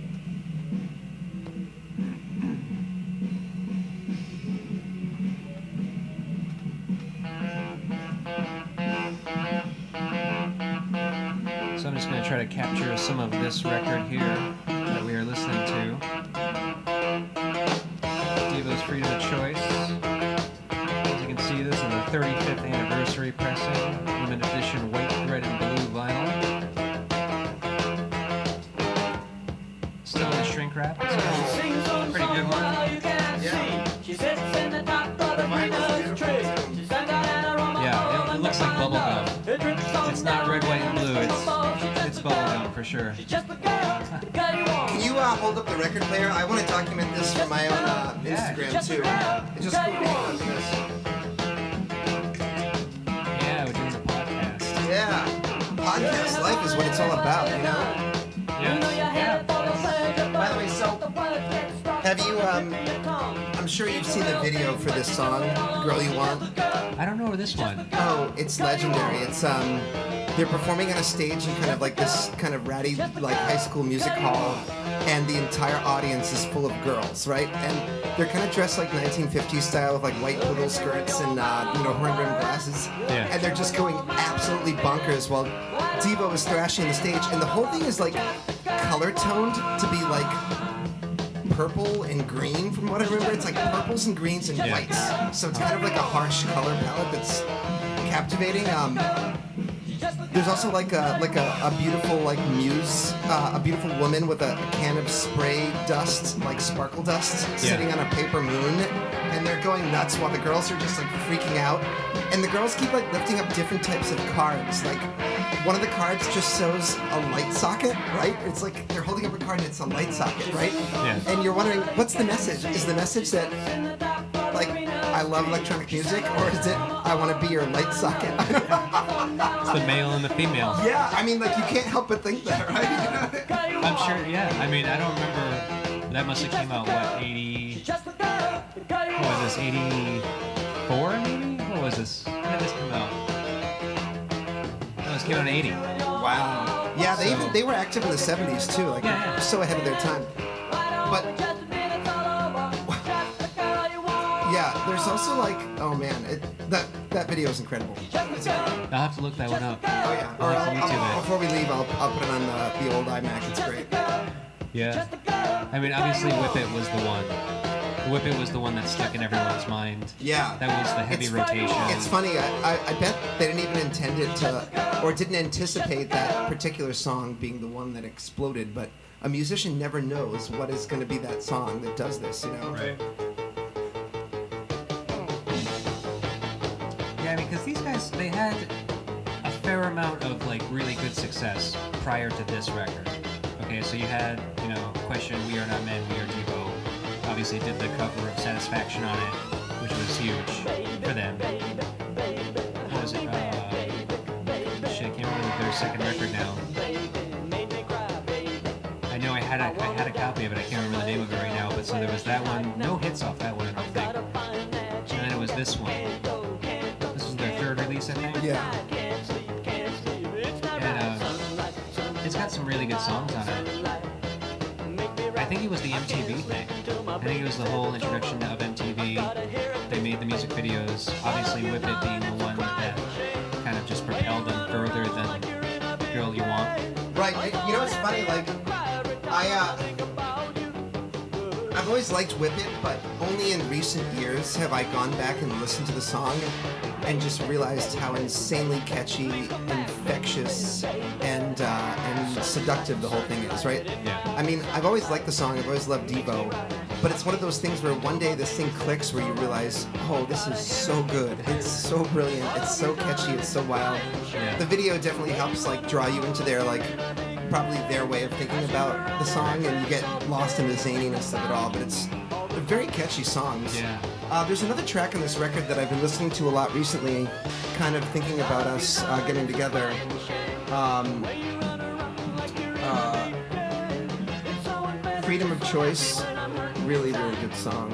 So I'm just going to try to capture some of this record here that we are listening to. Devo's Freedom of Choice. As you can see, this is the 35th anniversary pressing, limited edition white, red, and blue vinyl. Still in the shrink wrap. It's a pretty good one. Yeah, it looks like bubblegum. It's not red, white, and blue. It's bubblegum for sure. Can you hold up the record player? I want to document this for my own Instagram too. It's just cool being this. Yeah, we're doing a podcast. Yeah, podcast life is what it's all about, you know. Yeah. By the way, so have you? I'm sure you've seen the video for this song, "Girl You Want." I don't know this one. Oh, it's legendary. It's they're performing on a stage in kind of like this kind of ratty like high school music hall, and the entire audience is full of girls, right? And they're kind of dressed like 1950s style with like white poodle skirts and horn-rimmed glasses, Yeah. and they're just going absolutely bonkers while Devo is thrashing the stage, and the whole thing is like color toned to be like purple and green. From what I remember, it's like purples and greens and Yeah. whites, so it's kind of like a harsh color palette that's captivating. There's also like a beautiful like muse, a beautiful woman with a can of spray dust, like sparkle dust, sitting on a paper moon, and they're going nuts while the girls are just like freaking out. And the girls keep like lifting up different types of cards. Like one of the cards just shows a light socket, right? It's like they're holding up a card and it's a light socket, right? Yeah. And you're wondering, what's the message? Is the message that like I love electronic music, or is it I want to be your light socket? It's the male and the female. Yeah, I mean, like you can't help but think that, right? I'm sure, yeah. I mean, I don't remember. That must have came out, what, 80... What was this, 84 maybe? What was this? When did this come out? No, this came out in 80. Wow. Yeah, they were active in the 70s too, like Yeah. so ahead of their time. But yeah, there's also like, oh man, that video is incredible. I'll have to look that one up. Oh yeah. I'll have to YouTube it. Before we leave, I'll put it on the old iMac. It's great. Yeah. I mean, obviously, Whip It was the one. Whip It was the one that stuck in everyone's mind. Yeah. That was the heavy rotation. It's funny. I bet they didn't even intend it to, or didn't anticipate that particular song being the one that exploded. But a musician never knows what is going to be that song that does this. You know. Right. Yeah, I mean, because these guys, they had a fair amount of like really good success prior to this record. Okay, so you had, you know, Question, We Are Not Men, We Are Devo. Obviously did the cover of Satisfaction on it, which was huge for them. What was it? Shit, I can't remember their second record now. I know I had a copy of it, I can't remember the name of it right now, but so there was that one, no hits off that one, I don't think. And then it was this one. This was their third release, I think. Yeah. And it's got some really good songs on it. I think it was the MTV thing. I think it was the whole introduction of MTV. They made the music videos. Obviously, Whip It being the one that kind of just propelled them further than Girl You Want. Right. You know what's funny? Like, I've always liked Whip It, but only in recent years have I gone back and listened to the song and just realized how insanely catchy, infectious, and seductive the whole thing is, right? Yeah. I mean, I've always liked the song, I've always loved Devo, but it's one of those things where one day this thing clicks where you realize, oh, this is so good, it's so brilliant, it's so catchy, it's so wild. Yeah. The video definitely helps, like, draw you into their, like, probably their way of thinking about the song, and you get lost in the zaniness of it all, but it's very catchy songs. Yeah. There's another track on this record that I've been listening to a lot recently, kind of thinking about us getting together. Freedom of Choice, really, really good song.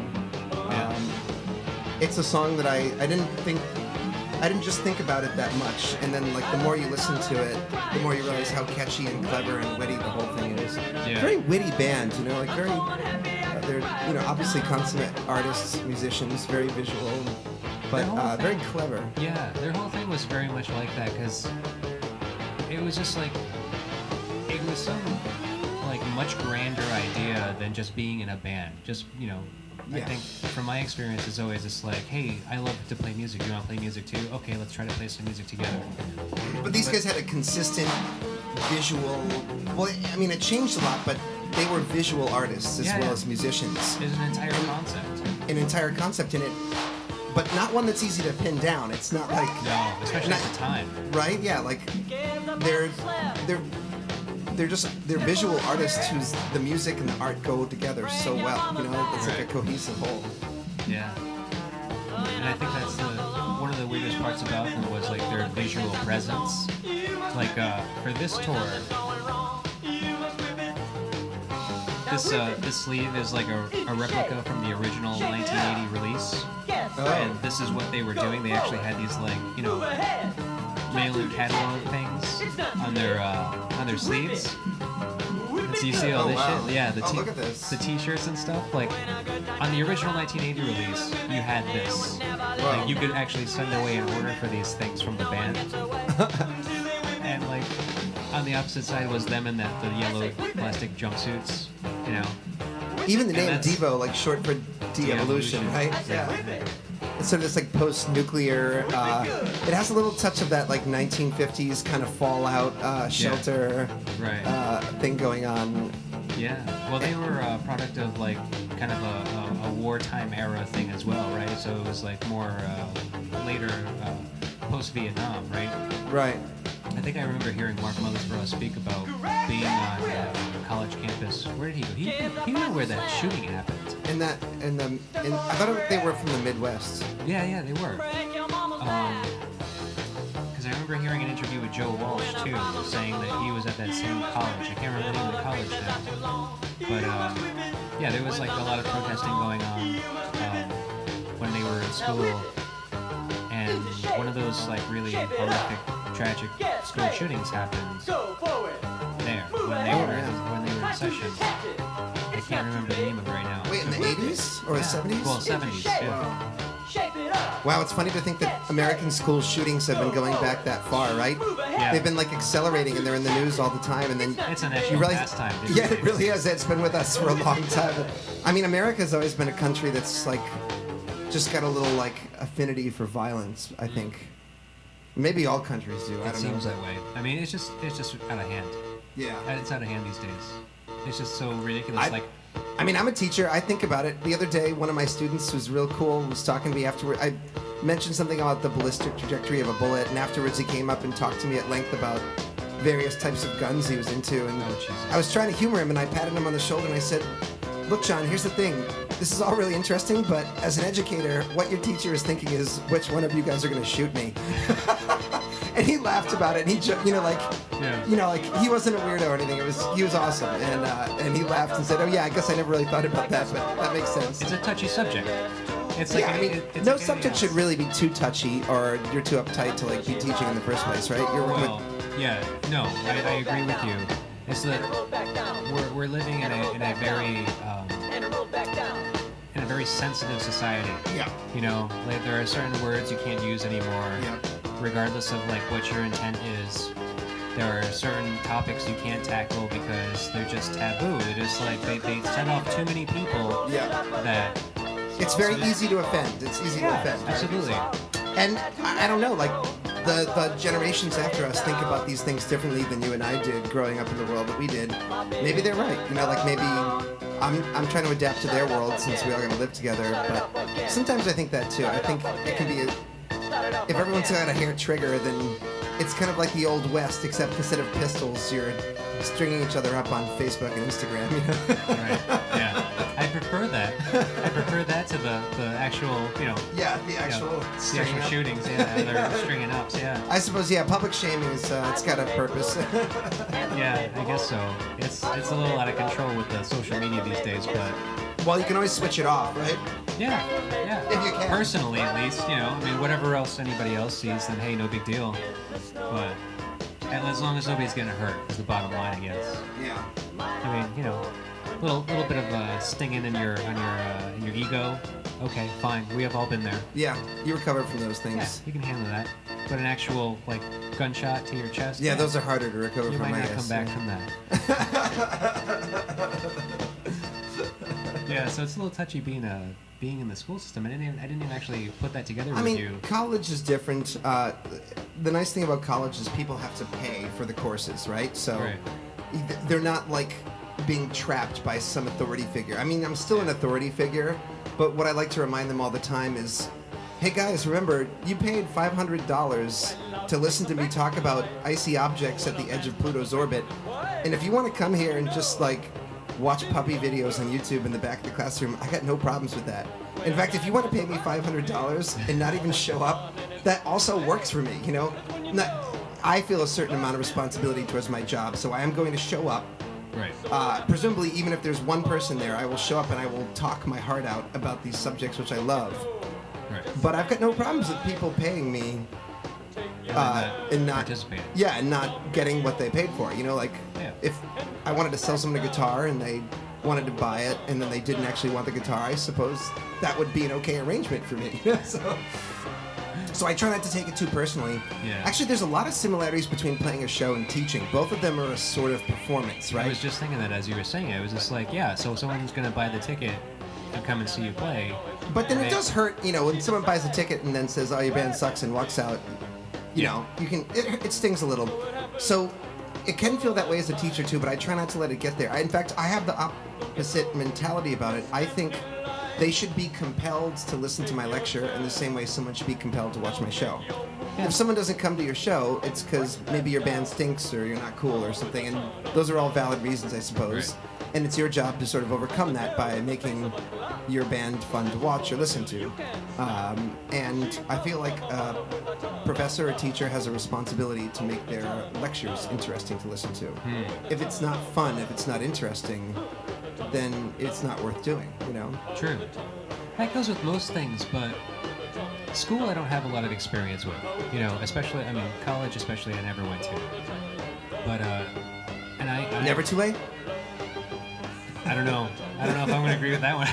It's a song that I didn't just think about it that much, and then like the more you listen to it, the more you realize how catchy and clever and witty the whole thing is. Yeah. Very witty band, you know, like very. They're, you know, obviously consummate artists, musicians, very visual, but very clever. Yeah, their whole thing was very much like that because it was just like it was some like much grander idea than just being in a band. Just, you know, I Yeah. think from my experience, it's always just like, hey, I love to play music. You want to play music too? Okay, let's try to play some music together. But these guys had a consistent visual. Well, I mean, it changed a lot, but they were visual artists as well as musicians. There's an entire concept. An entire concept in it, but not one that's easy to pin down. It's not like No, especially at the time. right? Yeah, like they're visual artists whose the music and the art go together so well. You know, it's like a cohesive whole. Yeah. And I think that's one of the weirdest parts about them was like their visual presence. Like for this tour, this sleeve is like a replica from the original 1980 release. Oh. And this is what they were doing. They actually had these like, you know, mail-in catalog things on their sleeves. And so you see all this shit. Yeah, look at this. the t-shirts and stuff. Like on the original 1980 release, you had this. Like you could actually send away an order for these things from the band. And like on the opposite side was them in the yellow plastic jumpsuits. You know. Even the And name that's- Devo, like short for de-evolution, right? Yeah. It's sort of this like post-nuclear. It has a little touch of that like 1950s kind of Fallout shelter Right. thing going on. Yeah. Well, they were a product of like kind of a wartime era thing as well, right? So it was like more later post-Vietnam, right? Right. I think I remember hearing Mark Mothersbaugh speak about being on college campus. Where did he go? He knew where that shooting happened. And I thought they were from the Midwest. Yeah, they were. Because I remember hearing an interview with Joe Walsh too, saying that he was at that same college. I can't remember the name of the college now, but yeah, there was like a lot of protesting going on when they were in school, and one of those like really horrific, tragic school shootings happened there when they were in session. I can't remember the name of it right now. Wait, in the 80s or the 70s? Well, 70s. Yeah. Wow, it's funny to think that American school shootings have been going back that far, right? Yeah. They've been like accelerating, and they're in the news all the time. And then It's a national pastime. yeah, it really is. It's been with us for a long time. I mean, America's always been a country that's like just got a little like affinity for violence. I think maybe all countries do. I It don't know. seems that way. I mean, it's just out of hand. Yeah. It's out of hand these days. It's just so ridiculous. I mean, I'm a teacher. I think about it. The other day, one of my students was real cool, was talking to me afterward. I mentioned something about the ballistic trajectory of a bullet, and afterwards he came up and talked to me at length about various types of guns he was into. And Jesus. I was trying to humor him, and I patted him on the shoulder, and I said, look, John, here's the thing. This is all really interesting, but as an educator, what your teacher is thinking is which one of you guys are going to shoot me. And he laughed about it, and he, he wasn't a weirdo or anything. He was awesome, and he laughed and said, "Oh yeah, I guess I never really thought about that, but that makes sense." It's a touchy subject. It's like it's no like subject should really be too touchy, or you're too uptight to like be teaching in the first place, right? You're working with. Yeah, no, I agree with you. It's that we're living in a very sensitive society. Yeah. You know, like there are certain words you can't use anymore. Yeah. Regardless of like what your intent is. There are certain topics you can't tackle because they're just taboo. They're just like they set off too many people that It's very easy to offend. It's easy to offend. Absolutely. And I don't know, like the generations after us think about these things differently than you and I did growing up in the world that we did. Maybe they're right. You know, like maybe I'm trying to adapt to their world since we all got to live together. But sometimes I think that too. I think it can be if everyone's got a hair trigger, then it's kind of like the Old West, except instead of pistols, you're stringing each other up on Facebook and Instagram. You know? Right. Yeah. I prefer that. I prefer that to the actual, Yeah, the actual shootings. Yeah, they're stringing ups. Yeah. I suppose, public shaming is it's got a purpose. Yeah, I guess so. It's a little out of control with the social media these days, but. Well, you can always switch it off, right? Yeah. If you can. Personally, at least, I mean, whatever else anybody else sees, then hey, no big deal. But as long as nobody's getting hurt, is the bottom line, I guess. Yeah. I mean, little bit of stinging in your ego. Okay, fine. We have all been there. Yeah, you recover from those Yeah, things. you can handle that. But an actual gunshot to your chest. Yeah, those are harder to recover you from. might I not guess. come back from that. Yeah, so it's a little touchy being in the school system. I didn't even actually put that together with you. College is different. The nice thing about college is people have to pay for the courses, right? So they're not like being trapped by some authority figure. I mean, I'm still an authority figure, but what I like to remind them all the time is, hey guys, remember, you paid $500 to listen to me talk about icy objects at the edge of Pluto's orbit, and if you want to come here and just like watch puppy videos on YouTube in the back of the classroom, I got no problems with that. In fact, if you want to pay me $500 and not even show up, that also works for me, I feel a certain amount of responsibility towards my job, so I am going to show up. Right. Presumably, even if there's one person there, I will show up and I will talk my heart out about these subjects which I love. Right. But I've got no problems with people paying me and not participating. Yeah, and not getting what they paid for. If I wanted to sell someone a guitar and they wanted to buy it and then they didn't actually want the guitar, I suppose that would be an okay arrangement for me. So I try not to take it too personally. Yeah. Actually, there's a lot of similarities between playing a show and teaching. Both of them are a sort of performance, right? I was just thinking that as you were saying it. It was just like, so someone's going to buy the ticket and come and see you play. But then it does hurt, when someone buys a ticket and then says, "Oh, your band sucks," and walks out. It stings a little. So it can feel that way as a teacher too, but I try not to let it get there. In fact, I have the opposite mentality about it. I think they should be compelled to listen to my lecture in the same way someone should be compelled to watch my show. Yeah. If someone doesn't come to your show, it's because maybe your band stinks or you're not cool or something, and those are all valid reasons, I suppose. Right. And it's your job to sort of overcome that by making your band fun to watch or listen to. And I feel like a professor or teacher has a responsibility to make their lectures interesting to listen to. If it's not fun, if it's not interesting, then it's not worth doing, you know? True. That goes with most things, but school I don't have a lot of experience with. You know, especially, I mean, college especially I never went to. But, and I Never too late? I don't know. I don't know if I'm going to agree with that one.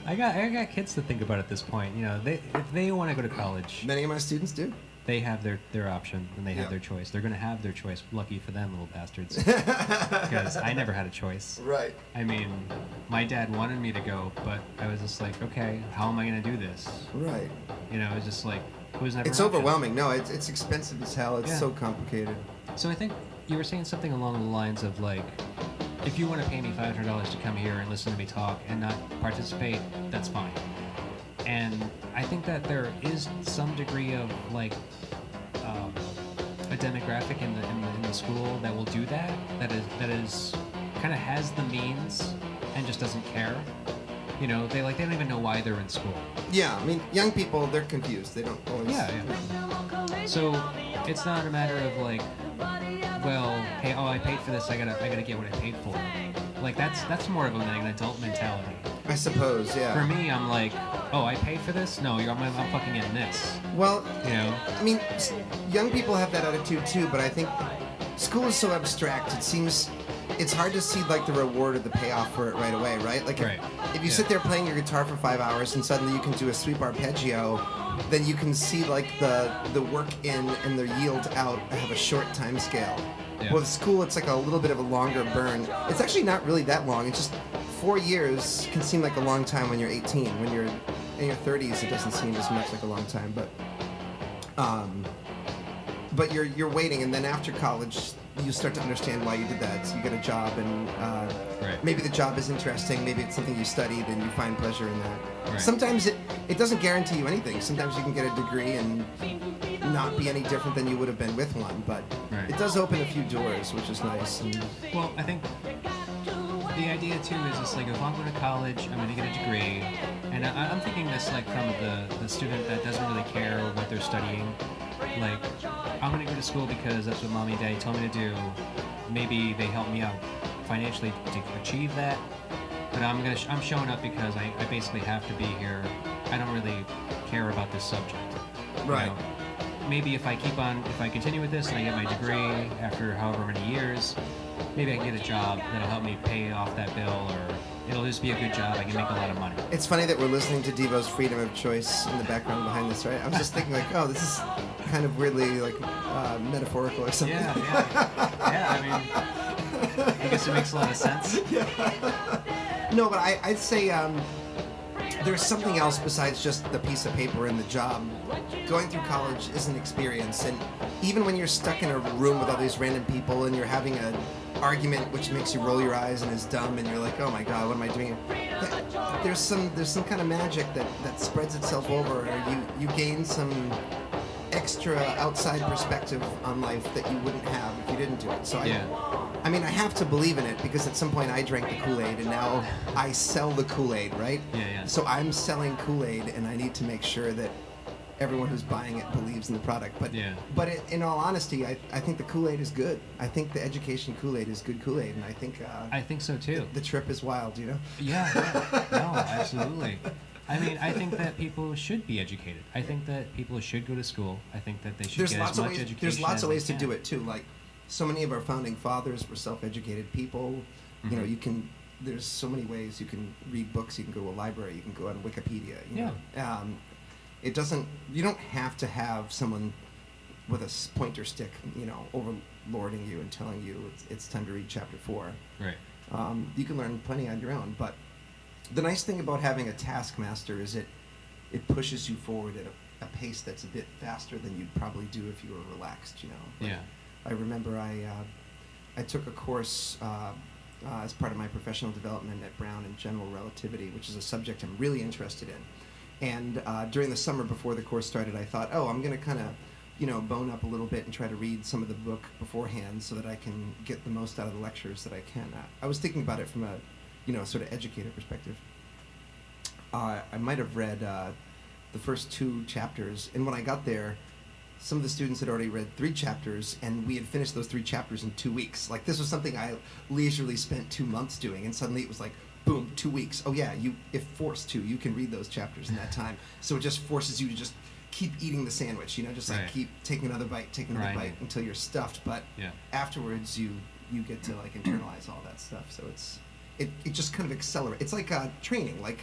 I got kids to think about at this point. You know, if they want to go to college, Many of my students do. they have their option and they have Yeah. their choice. They're going to have their choice. Lucky for them, little bastards. Because I never had a choice. Right. I mean, my dad wanted me to go, but I was just like, okay, how am I going to do this? Right. You know, it was just like, it was never It's an option. overwhelming. No, it's expensive as hell. It's Yeah. so complicated. So I think you were saying something along the lines of like, if you want to pay me $500 to come here and listen to me talk and not participate, that's fine. And I think that there is some degree of like a demographic in the school that will do that. That is kind of has the means and just doesn't care. You know, they don't even know why they're in school. Yeah, I mean, young people, they're confused. They don't always... Yeah. So it's not a matter of like, well, hey, I paid for this. I gotta get what I paid for. Like that's more of an adult mentality. I suppose, yeah. For me, I'm like, oh, I paid for this? No, I'm fucking getting this. Well, You know? I mean, young people have that attitude too, but I think school is so abstract. It seems it's hard to see like the reward or the payoff for it right away, right? Like Right. if you Yeah. sit there playing your guitar for 5 hours and suddenly you can do a sweep arpeggio, then you can see like the work in and the yield out have a short time scale. Yeah. With school, it's like a little bit of a longer burn. It's actually not really that long. It's just 4 years can seem like a long time when you're 18. When you're in your 30s, it doesn't seem as much like a long time. But you're waiting, and then after college, you start to understand why you did that. So you get a job, and Right. maybe the job is interesting. Maybe it's something you studied, and you find pleasure in that. Right. Sometimes it doesn't guarantee you anything. Sometimes you can get a degree and not be any different than you would have been with one. But Right. it does open a few doors, which is nice. And Well, I think the idea too is just like if I'm going to college, I'm going to get a degree, and I'm thinking this like from the student that doesn't really care what they're studying. Like, I'm going to go to school because that's what mommy and daddy told me to do. Maybe they help me out financially to achieve that, but I'm showing up because I basically have to be here. I don't really care about this subject. you Right. know? Maybe if I continue with this and I get my degree after however many years, maybe I can get a job that'll help me pay off that bill, or it'll just be a good job. I can make a lot of money. it's funny that we're listening to Devo's Freedom of Choice in the background behind this, right? I was just thinking like, oh, this is kind of weirdly like metaphorical or something. Yeah. I mean, I guess it makes a lot of sense. No, but I'd say there's something else besides just the piece of paper and the job. Going through college is an experience, and even when you're stuck in a room with all these random people and you're having an argument which makes you roll your eyes and is dumb, and you're like, oh my god, what am I doing? There's some kind of magic that spreads itself over, or you gain some extra outside perspective on life that you wouldn't have if you didn't do it. So I mean, I have to believe in it because at some point I drank the Kool-Aid and now I sell the Kool-Aid, right? Yeah. So I'm selling Kool-Aid and I need to make sure that everyone who's buying it believes in the product. But in all honesty, I think the Kool-Aid is good. I think the education Kool-Aid is good Kool-Aid, and I think so too. the trip is wild, you know? Yeah. No, absolutely. I mean, I think that people should be educated. I think that people should go to school. I think that they should get as much education. There's lots of ways as to they do can. it too. Like so many of our founding fathers were self-educated people. You know, there's so many ways you can read books. You can go to a library. You can go on Wikipedia. You know? You don't have to have someone with a pointer stick, you know, overlording you and telling you it's time to read chapter 4. Right. You can learn plenty on your own, but the nice thing about having a taskmaster is it pushes you forward at a pace that's a bit faster than you'd probably do if you were relaxed, you know. Like, Yeah. I remember I took a course as part of my professional development at Brown in general relativity, which is a subject I'm really interested in. And during the summer before the course started, I thought, oh, I'm going to kind of, bone up a little bit and try to read some of the book beforehand so that I can get the most out of the lectures that I can. I was thinking about it from a, sort of educator perspective. I might have read the first 2 chapters, and when I got there, some of the students had already read 3 chapters, and we had finished those 3 chapters in 2 weeks. Like, this was something I leisurely spent 2 months doing, and suddenly it was like, boom, 2 weeks. Oh yeah, if forced to, you can read those chapters in that time. So it just forces you to just keep eating the sandwich, just like Right. keep taking another bite, Right. until you're stuffed. But Yeah. afterwards, you get to like internalize all that stuff. So it just kind of accelerates. It's like training, like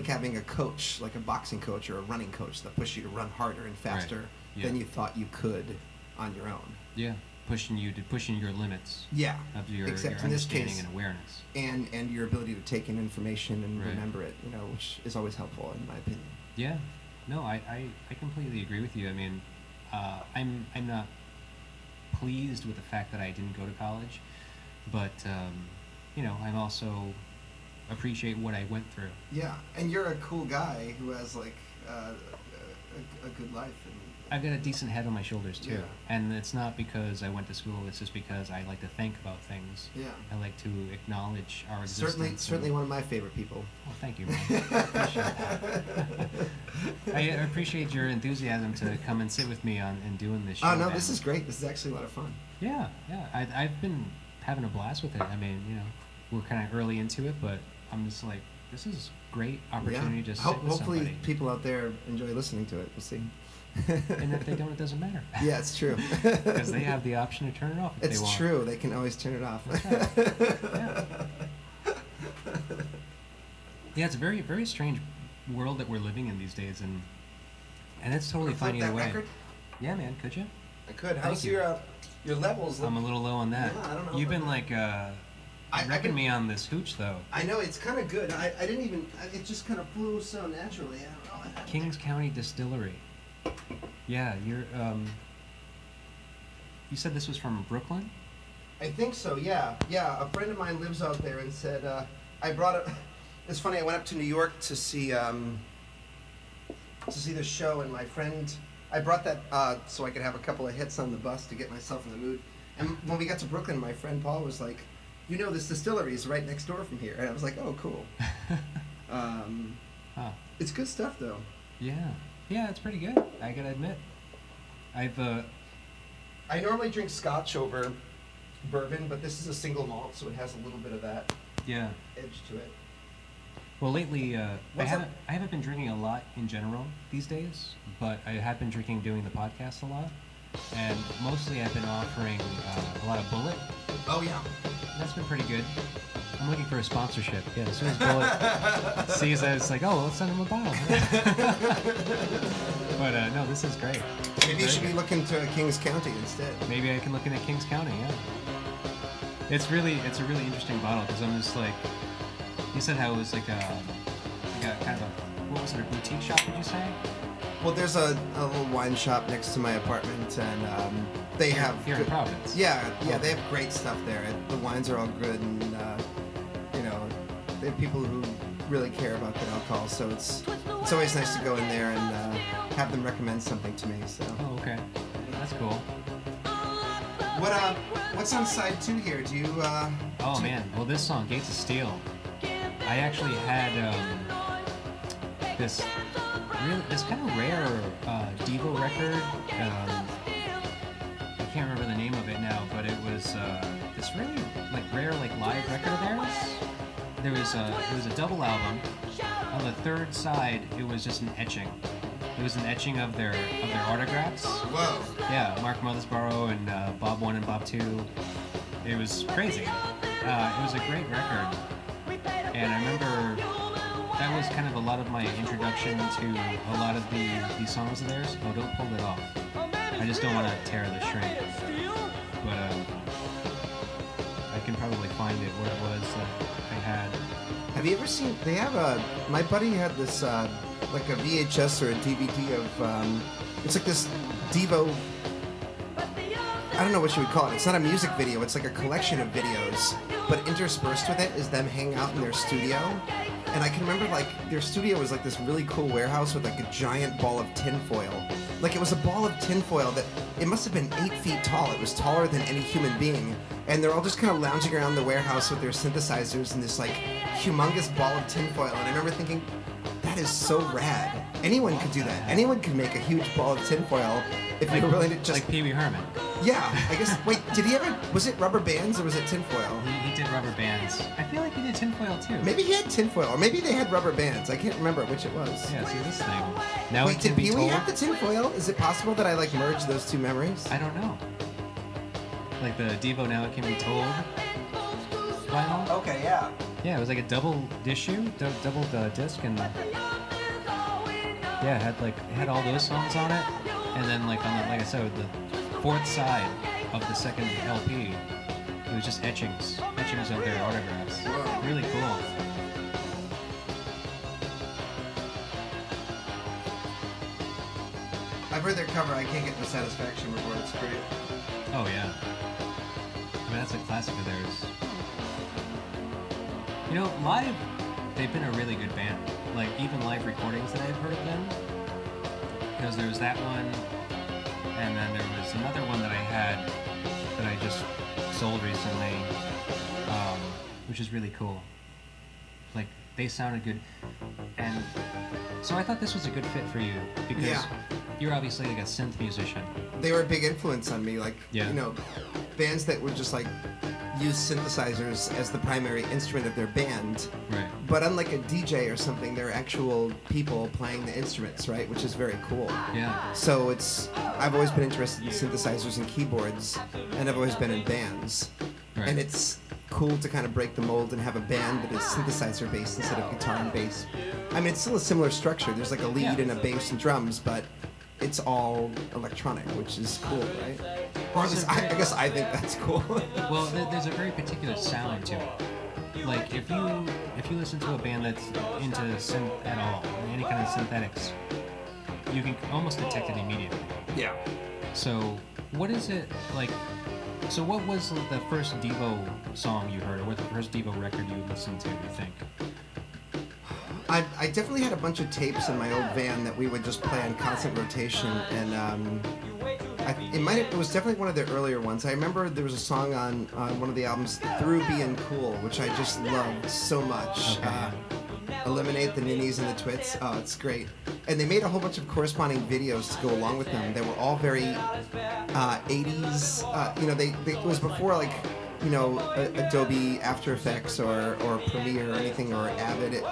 having a coach, like a boxing coach or a running coach that push you to run harder and faster Yeah. than you thought you could on your own. Yeah. Pushing your limits Yeah, of your except in this understanding case, and awareness. and your ability to take in information and Right. remember it, which is always helpful in my opinion. Yeah, no, I completely agree with you. I mean, I'm not pleased with the fact that I didn't go to college, but I'm also appreciate what I went through. Yeah, and you're a cool guy who has like a good life. And I've got a decent head on my shoulders too, Yeah. and it's not because I went to school. It's just because I like to think about things. yeah, I like to acknowledge our existence. certainly one of my favorite people. Oh, thank you, man. I appreciate that. I appreciate your enthusiasm to come and sit with me in doing this show. Oh no, man. this is great. This is actually a lot of fun. Yeah. I've been having a blast with it. I mean, we're kind of early into it, but I'm just like, this is great opportunity to sit with Hopefully somebody. people out there enjoy listening to it. We'll see. And if they don't, it doesn't matter. Yeah, it's true. Because they have the option to turn it off if they It's want. true. They can always turn it off. That's right. Yeah, it's a very, very strange world that we're living in these days, and it's totally Flip fine either that way. record? Yeah, man, could you? I could. Thank How's you. your levels? I'm a little low on that. Yeah, I don't know You've about been like I've wrecking been- me on this hooch though. I know it's kind of good. I didn't even. It just kind of flew so naturally. I don't know. Kings County Distillery. Yeah, you're. You said this was from Brooklyn? I think so. Yeah, yeah. A friend of mine lives out there and said I brought it. It's funny. I went up to New York to see the show, and my friend. I brought that so I could have a couple of hits on the bus to get myself in the mood. And when we got to Brooklyn, my friend Paul was like, this distillery is right next door from here. And I was like, oh, cool. Huh. It's good stuff, though. Yeah. Yeah, it's pretty good. I gotta admit. I normally drink Scotch over bourbon, but this is a single malt, so it has a little bit of that Yeah. edge to it. Well, lately, I What's up? haven't been drinking a lot in general these days, but I have been drinking doing the podcast a lot, and mostly I've been offering a lot of Bullet. Oh, yeah. That's been pretty good. I'm looking for a sponsorship. Yeah, as soon as Bullet sees that, it's like, oh, let's send him a bottle. But no, this is great. Maybe you should be looking to Kings County instead. Maybe I can look into Kings County. Yeah. It's a really interesting bottle because I'm just like, you said how it was like a kind of a, what was it, a boutique shop? Did you say? Well, there's a little wine shop next to my apartment, and they have Here in good- Providence. Yeah, they have great stuff there. And the wines are all good, and they have people who really care about good alcohol. So it's always nice to go in there and have them recommend something to me. So Oh, okay. That's cool. what's on side 2 here? Do you? Oh man, well this song, Gates of Steel, I actually had this kind of rare Devo record. I can't remember the name of it now, but it was this really like rare like live record of theirs. It was a double album. On the third side, it was just an etching. It was an etching of their autographs. Whoa. Yeah, Mark Mothersbaugh and Bob 1 and Bob 2. It was crazy. It was a great record. And I remember that was kind of a lot of my introduction to a lot of these songs of theirs. Oh, don't pull it off. I just don't want to tear the shrink. But I can probably find it where it was that I had. Have you ever seen? They have my buddy had this like a VHS or a DVD of. It's like this Devo. I don't know what you would call it. It's not a music video. It's like a collection of videos but interspersed with it is them hanging out in their studio. And I can remember, like, their studio was like this really cool warehouse with like a giant ball of tinfoil. Like, it was a ball of tinfoil that it must have been 8 feet tall. It was taller than any human being. And they're all just kind of lounging around the warehouse with their synthesizers and this like humongous ball of tinfoil. And I remember thinking, that is so rad. Anyone could do that. Anyone could make a huge ball of tinfoil if you were willing to just... Like Pee Wee Herman. Yeah, I guess... Wait, did he ever... Was it rubber bands or was it tinfoil? He did rubber bands. I feel like he did tinfoil too. Maybe he had tinfoil, or maybe they had rubber bands. I can't remember which it was. Yeah, see this thing. Now Wait, it can did be Pee Wee told. have the tinfoil? Is it possible that I like merged those two memories? I don't know. Like the Devo Now It Can Be Told vinyl. Okay, yeah. Yeah, it was like a double issue, double disc, and yeah, it had all those songs on it, and then like on the, like I said, the fourth side of the second LP, it was just etchings of their autographs. Wow. Really cool. I've heard their cover. I can't get the Satisfaction report. It's great. Oh yeah. I mean that's a classic of theirs. You know, live, they've been a really good band. Like even live recordings that I've heard of them. Because there was that one, and then there was another one that I had that I just sold recently, which is really cool. Like they sounded good, and so I thought this was a good fit for you because Yeah. you're obviously like a synth musician. They were a big influence on me. Like, Yeah. you know, bands that would just like use synthesizers as the primary instrument of their band. Right. But unlike a DJ or something, they're actual people playing the instruments, right? Which is very cool. Yeah. So I've always been interested in synthesizers and keyboards, and I've always been in bands. Right. And it's cool to kind of break the mold and have a band that is synthesizer based instead of guitar and bass. I mean, it's still a similar structure. There's like a lead Yeah. and a bass and drums, but it's all electronic, which is cool, right? Or at least I guess I think that's cool. Well, there's a very particular sound to it. Like if you listen to a band that's into synth at all, any kind of synthetics, you can almost detect it immediately. Yeah. So what is it like? So what was the first Devo song you heard, or what the first Devo record you listened to? You think? I definitely had a bunch of tapes in my old van that we would just play on constant rotation, and it was definitely one of their earlier ones. I remember there was a song on one of the albums, Through Being Cool, which I just loved so much. Okay. Eliminate the Ninnies and the Twits. Oh, it's great. And they made a whole bunch of corresponding videos to go along with them. They were all very 80s. It was before like, you know, Adobe After Effects or Premiere or anything, or Avid.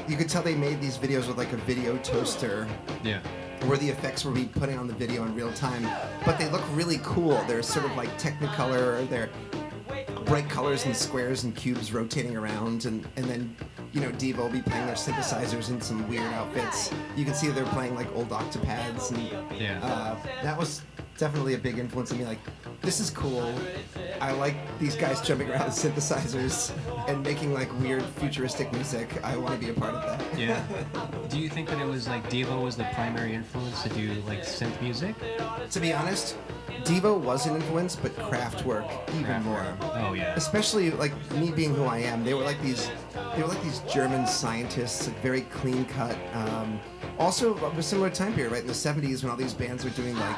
You could tell they made these videos with like a video toaster. Yeah. Where the effects were being put on the video in real time, but they look really cool. They're sort of like Technicolor. They're bright colors and squares and cubes rotating around, and then, you know, Devo will be playing their synthesizers in some weird outfits. You can see they're playing like old octopads, and Yeah. that was definitely a big influence on me. Like, this is cool. I like these guys jumping around with synthesizers and making like weird futuristic music. I want to be a part of that. Yeah. Do you think that it was like Devo was the primary influence to do like synth music? To be honest, Devo was an influence, but Kraftwerk even more. Oh yeah. Especially like me being who I am, they were like these German scientists, like very clean cut. Also of a similar time period, right in the '70s, when all these bands were doing like,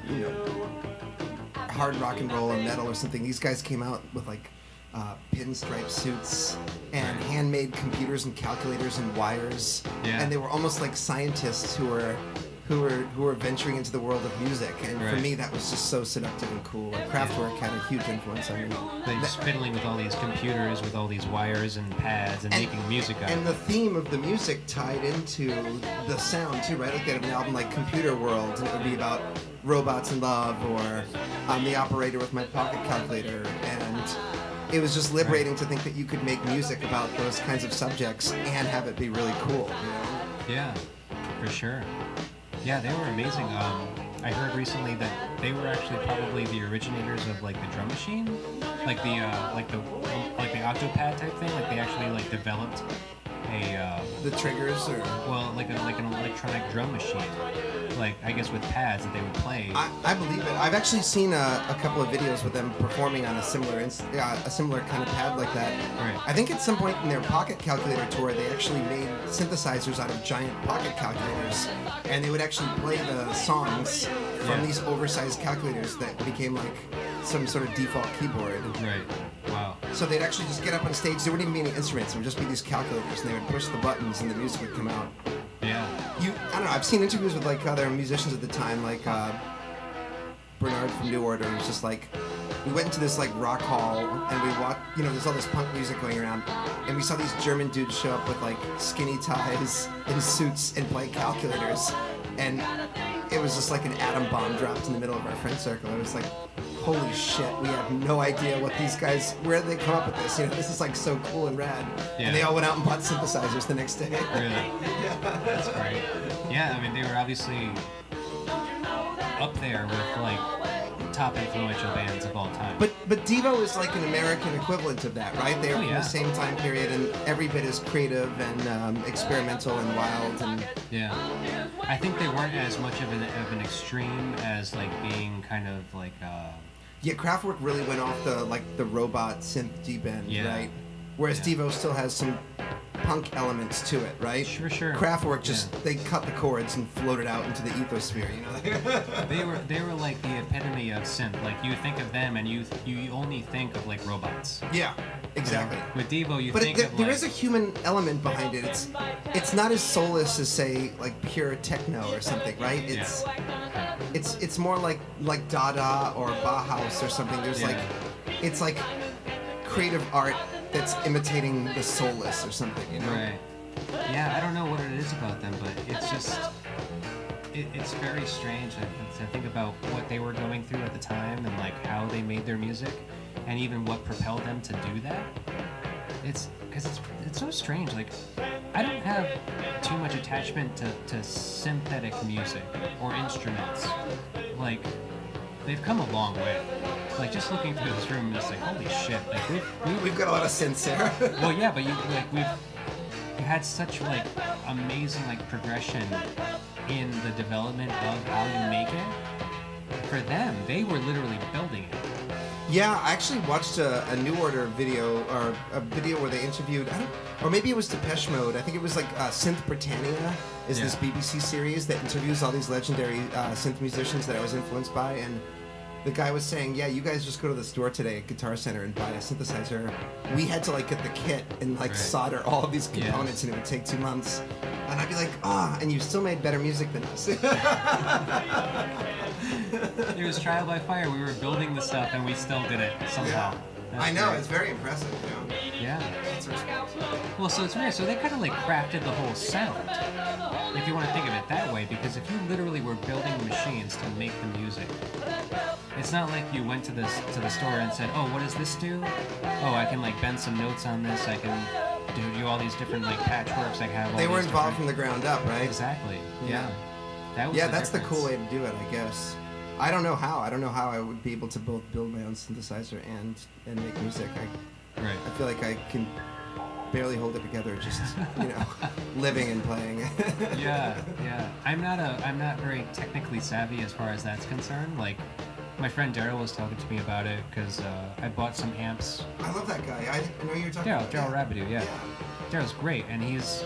you know, hard rock and roll or metal or something. These guys came out with like pinstripe suits and handmade computers and calculators and wires, and they were almost like scientists who were venturing into the world of music. And for me, that was just so seductive and cool. And Kraftwerk had a huge influence on me. They're just fiddling with all these computers, with all these wires and pads, and making music out And of the it. theme of the music tied into the sound too, right? Like they had an album like Computer World, and it would be about robots and love, or I'm the operator with my pocket calculator. And it was just liberating to think that you could make music about those kinds of subjects and have it be really cool. You know? Yeah, for sure. Yeah, they were amazing. I heard recently that they were actually probably the originators of like the drum machine, like the octopad type thing. Like they actually like developed The triggers, or like an electronic drum machine, like I guess with pads that they would play. I believe it. I've actually seen a couple of videos with them performing on a similar kind of pad like that. Right. I think at some point in their Pocket Calculator tour, they actually made synthesizers out of giant pocket calculators, and they would actually play the songs from these oversized calculators that became like some sort of default keyboard. Right. Wow. So they'd actually just get up on stage. There wouldn't even be any instruments. It would just be these calculators, and they would push the buttons, and the music would come out. Yeah. I don't know. I've seen interviews with like other musicians at the time, like Bernard from New Order. He was just like, we went into this like rock hall, and we walked. There's all this punk music going around, and we saw these German dudes show up with like skinny ties and suits and play calculators, and it was just like an atom bomb dropped in the middle of our friend circle. It was like, holy shit, we have no idea what these guys, where did they come up with this? This is like so cool and rad. Yeah. And they all went out and bought synthesizers the next day. Really? Yeah. That's great. Yeah, I mean, they were obviously up there with like top influential bands of all time. But Devo is like an American equivalent of that, right? They were from yeah. the same time period, and every bit as creative and experimental and wild. And yeah, I think they weren't as much of an extreme as like being kind of like. Yeah, Kraftwerk really went off the robot synth deep end, right? Whereas Devo still has some punk elements to it, right? Sure. Kraftwerk they cut the chords and floated out into the ethosphere, They were like the epitome of synth. Like you think of them and you only think of like robots. Yeah, exactly. With Devo, But there is a human element behind it. It's not as soulless as say like pure techno or something, right? It's more like Dada or Bauhaus or something. There's it's like creative art that's imitating the soulless or something, Right. Yeah, I don't know what it is about them, but it's just it's very strange to think about what they were going through at the time and like how they made their music, and even what propelled them to do that. It's so strange. Like I don't have too much attachment to synthetic music or instruments. Like they've come a long way. Like just looking through this room, it's like holy shit. Like we've got a lot of synths here. Well, yeah, but we've had such like amazing like progression in the development of how you make it. For them, they were literally building it. Yeah, I actually watched a New Order video, or a video where they interviewed, or maybe it was Depeche Mode. I think it was like Synth Britannia is this BBC series that interviews all these legendary synth musicians that I was influenced by, and the guy was saying, yeah, you guys just go to the store today at Guitar Center and buy a synthesizer. We had to like get the kit and like solder all of these components, and it would take 2 months. And I'd be like, and you still made better music than us. It was trial by fire. We were building the stuff and we still did it somehow. Yeah. I know, it's very impressive, Yeah. Well, so it's weird. So they kind of like crafted the whole sound, if you want to think of it that way, because if you literally were building machines to make the music, it's not like you went to the store and said, oh, what does this do? Oh, I can like bend some notes on this. I can do all these different like patchworks. I have all They were these involved from the ground up, right? Exactly. Yeah. That's the cool way to do it, I guess. I don't know how. I would be able to both build my own synthesizer and make music. I feel like I can barely hold it together, just living and playing. Yeah. I'm not very technically savvy as far as that's concerned. Like, my friend Daryl was talking to me about it because I bought some amps. I love that guy. I know you're talking about. Daryl Rabideau, yeah. Daryl's great, and he's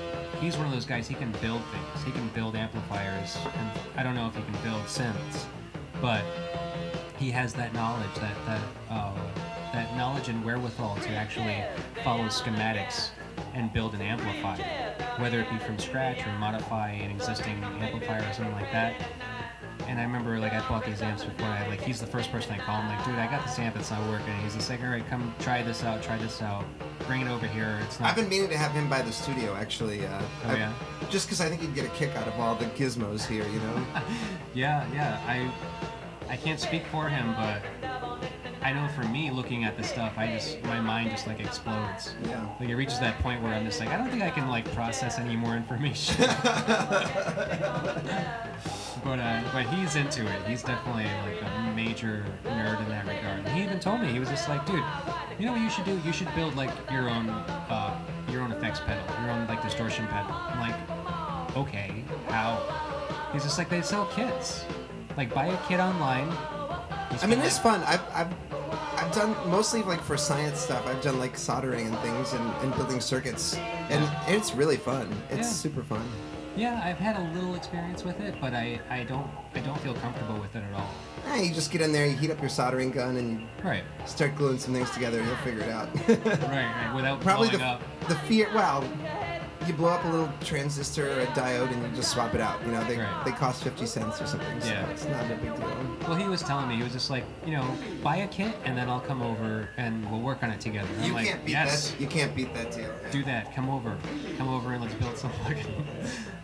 one of those guys. He can build things. He can build amplifiers, and I don't know if he can build synths, but he has that knowledge, that knowledge and wherewithal to actually follow schematics and build an amplifier, whether it be from scratch or modify an existing amplifier or something like that. And I remember, like, I bought these amps before. He's the first person I call. I'm like, dude, I got this amp. It's not working. He's just like, all right, come try this out. Bring it over here. It's not. I've been meaning to have him by the studio, actually. Yeah. Just because I think he'd get a kick out of all the gizmos here, Yeah. I can't speak for him, but I know for me, looking at the stuff, my mind just like explodes. Yeah. Like it reaches that point where I'm just like, I don't think I can like process any more information. But he's into it. He's definitely like a major nerd in that regard. And he even told me, he was just like, dude, you know what you should do? You should build like your own own effects pedal, your own like distortion pedal. I'm like, okay, how? He's just like, they sell kits. Like, buy a kit online. I mean, it's fun. I've done mostly like for science stuff. I've done like soldering and things and building circuits, and it's really fun. It's super fun. Yeah, I've had a little experience with it, but I don't feel comfortable with it at all. You just get in there, you heat up your soldering gun, and you Right. start gluing some things together, and you'll figure it out. Right. Without Probably blowing up. the fear. Well, you blow up a little transistor or a diode, and you just swap it out. You know, they cost 50 cents or something. So it's not a big deal. Well, he was telling me, he was just like, buy a kit and then I'll come over and we'll work on it together. You can't beat that. You can't beat that deal. Do that. Come over and let's build some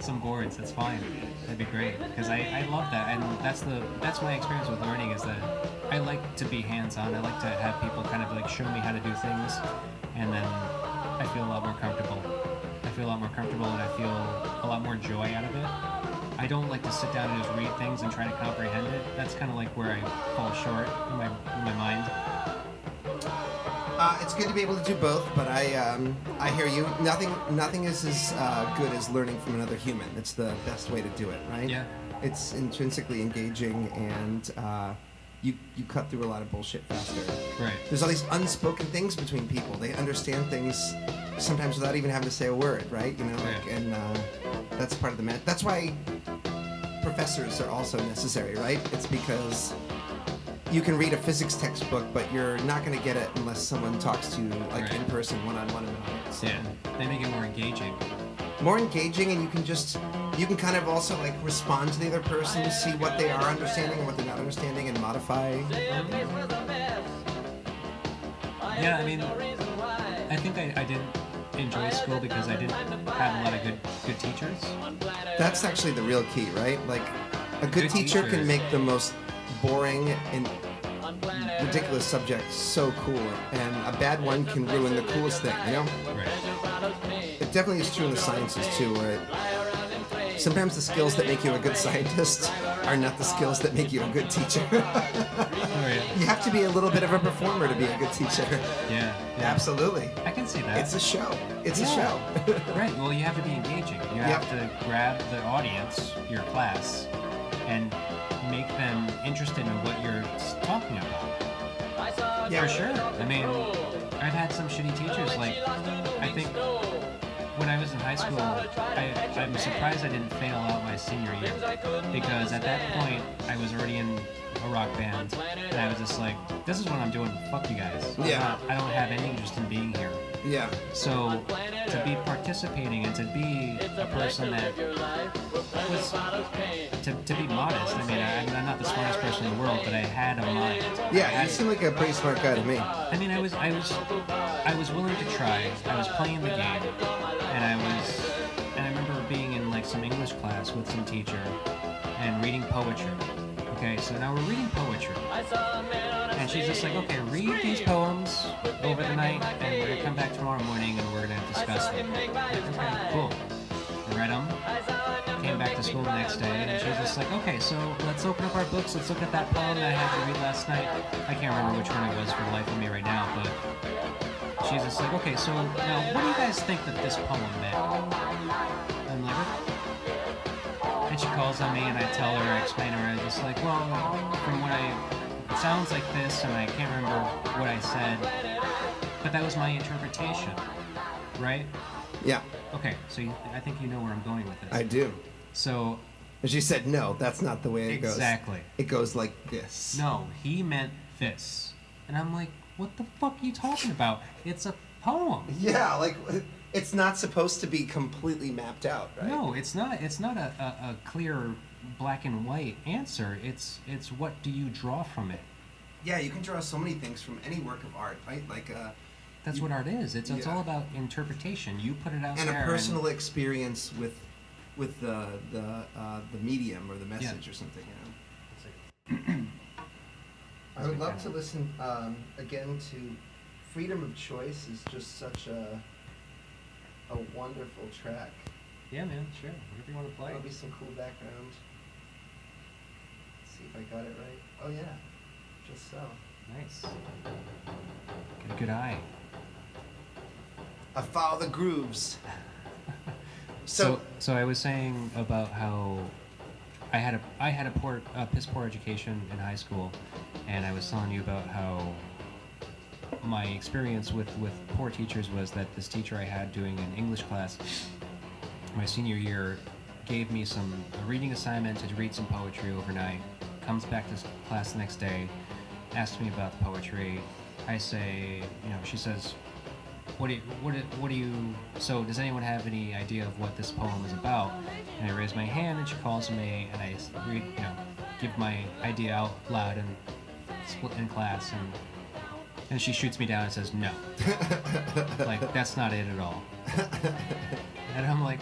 some boards. That's fine. That'd be great because I love that, and that's my experience with learning is that I like to be hands-on. I like to have people kind of like show me how to do things, and then I feel a lot more comfortable. And I feel a lot more joy out of it. I don't like to sit down and just read things and try to comprehend it. That's kind of like where I fall short in my mind. It's good to be able to do both, but I hear you. Nothing is as good as learning from another human. It's the best way to do it, right? Yeah. It's intrinsically engaging, and you cut through a lot of bullshit faster. Right. There's all these unspoken things between people. They understand things sometimes without even having to say a word, right? And that's part of the That's why professors are also necessary, right? It's because you can read a physics textbook, but you're not going to get it unless someone talks to you in person, one-on-one about it. So. Yeah, they make it more engaging. More engaging, and you can kind of also like respond to the other person, see what they are understanding and what they're not understanding, and modify. Yeah, I mean, I think I didn't enjoy school because I didn't have a lot of good teachers. That's actually the real key, right? Like, a good teacher can make the most boring and ridiculous subject so cool, and a bad one can ruin the coolest thing, Right. It definitely is true in the sciences too, where sometimes the skills that make you a good scientist are not the skills that make you a good teacher. You have to be a little bit of a performer to be a good teacher. Yeah. Absolutely. I can see that. It's a show. It's a show. Right. Well, you have to be engaging. You have to grab the audience, your class, and make them interested in what you're talking about. Yeah. For sure. I mean, I've had some shitty teachers. Like, I think when I was in high school, I'm surprised I didn't fail out my senior year, because at that point I was already in a rock band, and I was just like, this is what I'm doing. Fuck you guys. I don't have any interest in being here. Yeah. So to be participating and to be a person that was to be modest. I mean, I'm not the smartest person in the world, but I had a mind. Yeah, you seem like a pretty smart guy to me. I mean, I was willing to try. I was playing the game, and I remember being in like some English class with some teacher and reading poetry. Okay, so now we're reading poetry, and she's just like, okay, read these poems over the night, and we're gonna come back tomorrow morning and we're gonna discuss them. Like, okay, cool. I read them. Came back to school the next day, and she was just like, okay, so let's open up our books. Let's look at that poem that I had to read last night. I can't remember which one it was for the life of me right now, but she's just like, okay, so now what do you guys think that this poem meant? I'm like, and she calls on me, and I tell her, I explain to her, I'm just like, well, from what it sounds like this, and I can't remember what I said, but that was my interpretation, right? Yeah. Okay, so I think you know where I'm going with this. I do. So... And she said, no, that's not the way it goes. Exactly. It goes like this. No, he meant this. And I'm like, what the fuck are you talking about? It's a poem. Yeah, like, it's not supposed to be completely mapped out, right? No, it's not. It's not a clear black and white answer. It's what do you draw from it? Yeah, you can draw so many things from any work of art, right? Like, that's what art is. It's all about interpretation. You put it out and there. And a personal experience with the medium or the message or something, you know. I would love to listen again to Freedom of Choice. Is just such a wonderful track. Yeah, man, sure. Whatever you want to play. That'll be some cool background. Let's see if I got it right. Oh yeah, just so. Nice. Got a good eye. I follow the grooves. So I was saying about how I had a piss poor education in high school, and I was telling you about how my experience with poor teachers was that this teacher I had doing an English class my senior year gave me a reading assignment to read some poetry overnight. Comes back to class the next day, asks me about the poetry. I say, she says, what do you, so does anyone have any idea of what this poem is about? And I raise my hand, and she calls me, and I read, give my idea out loud and split in class, and she shoots me down and says, no. Like, that's not it at all. And I'm like,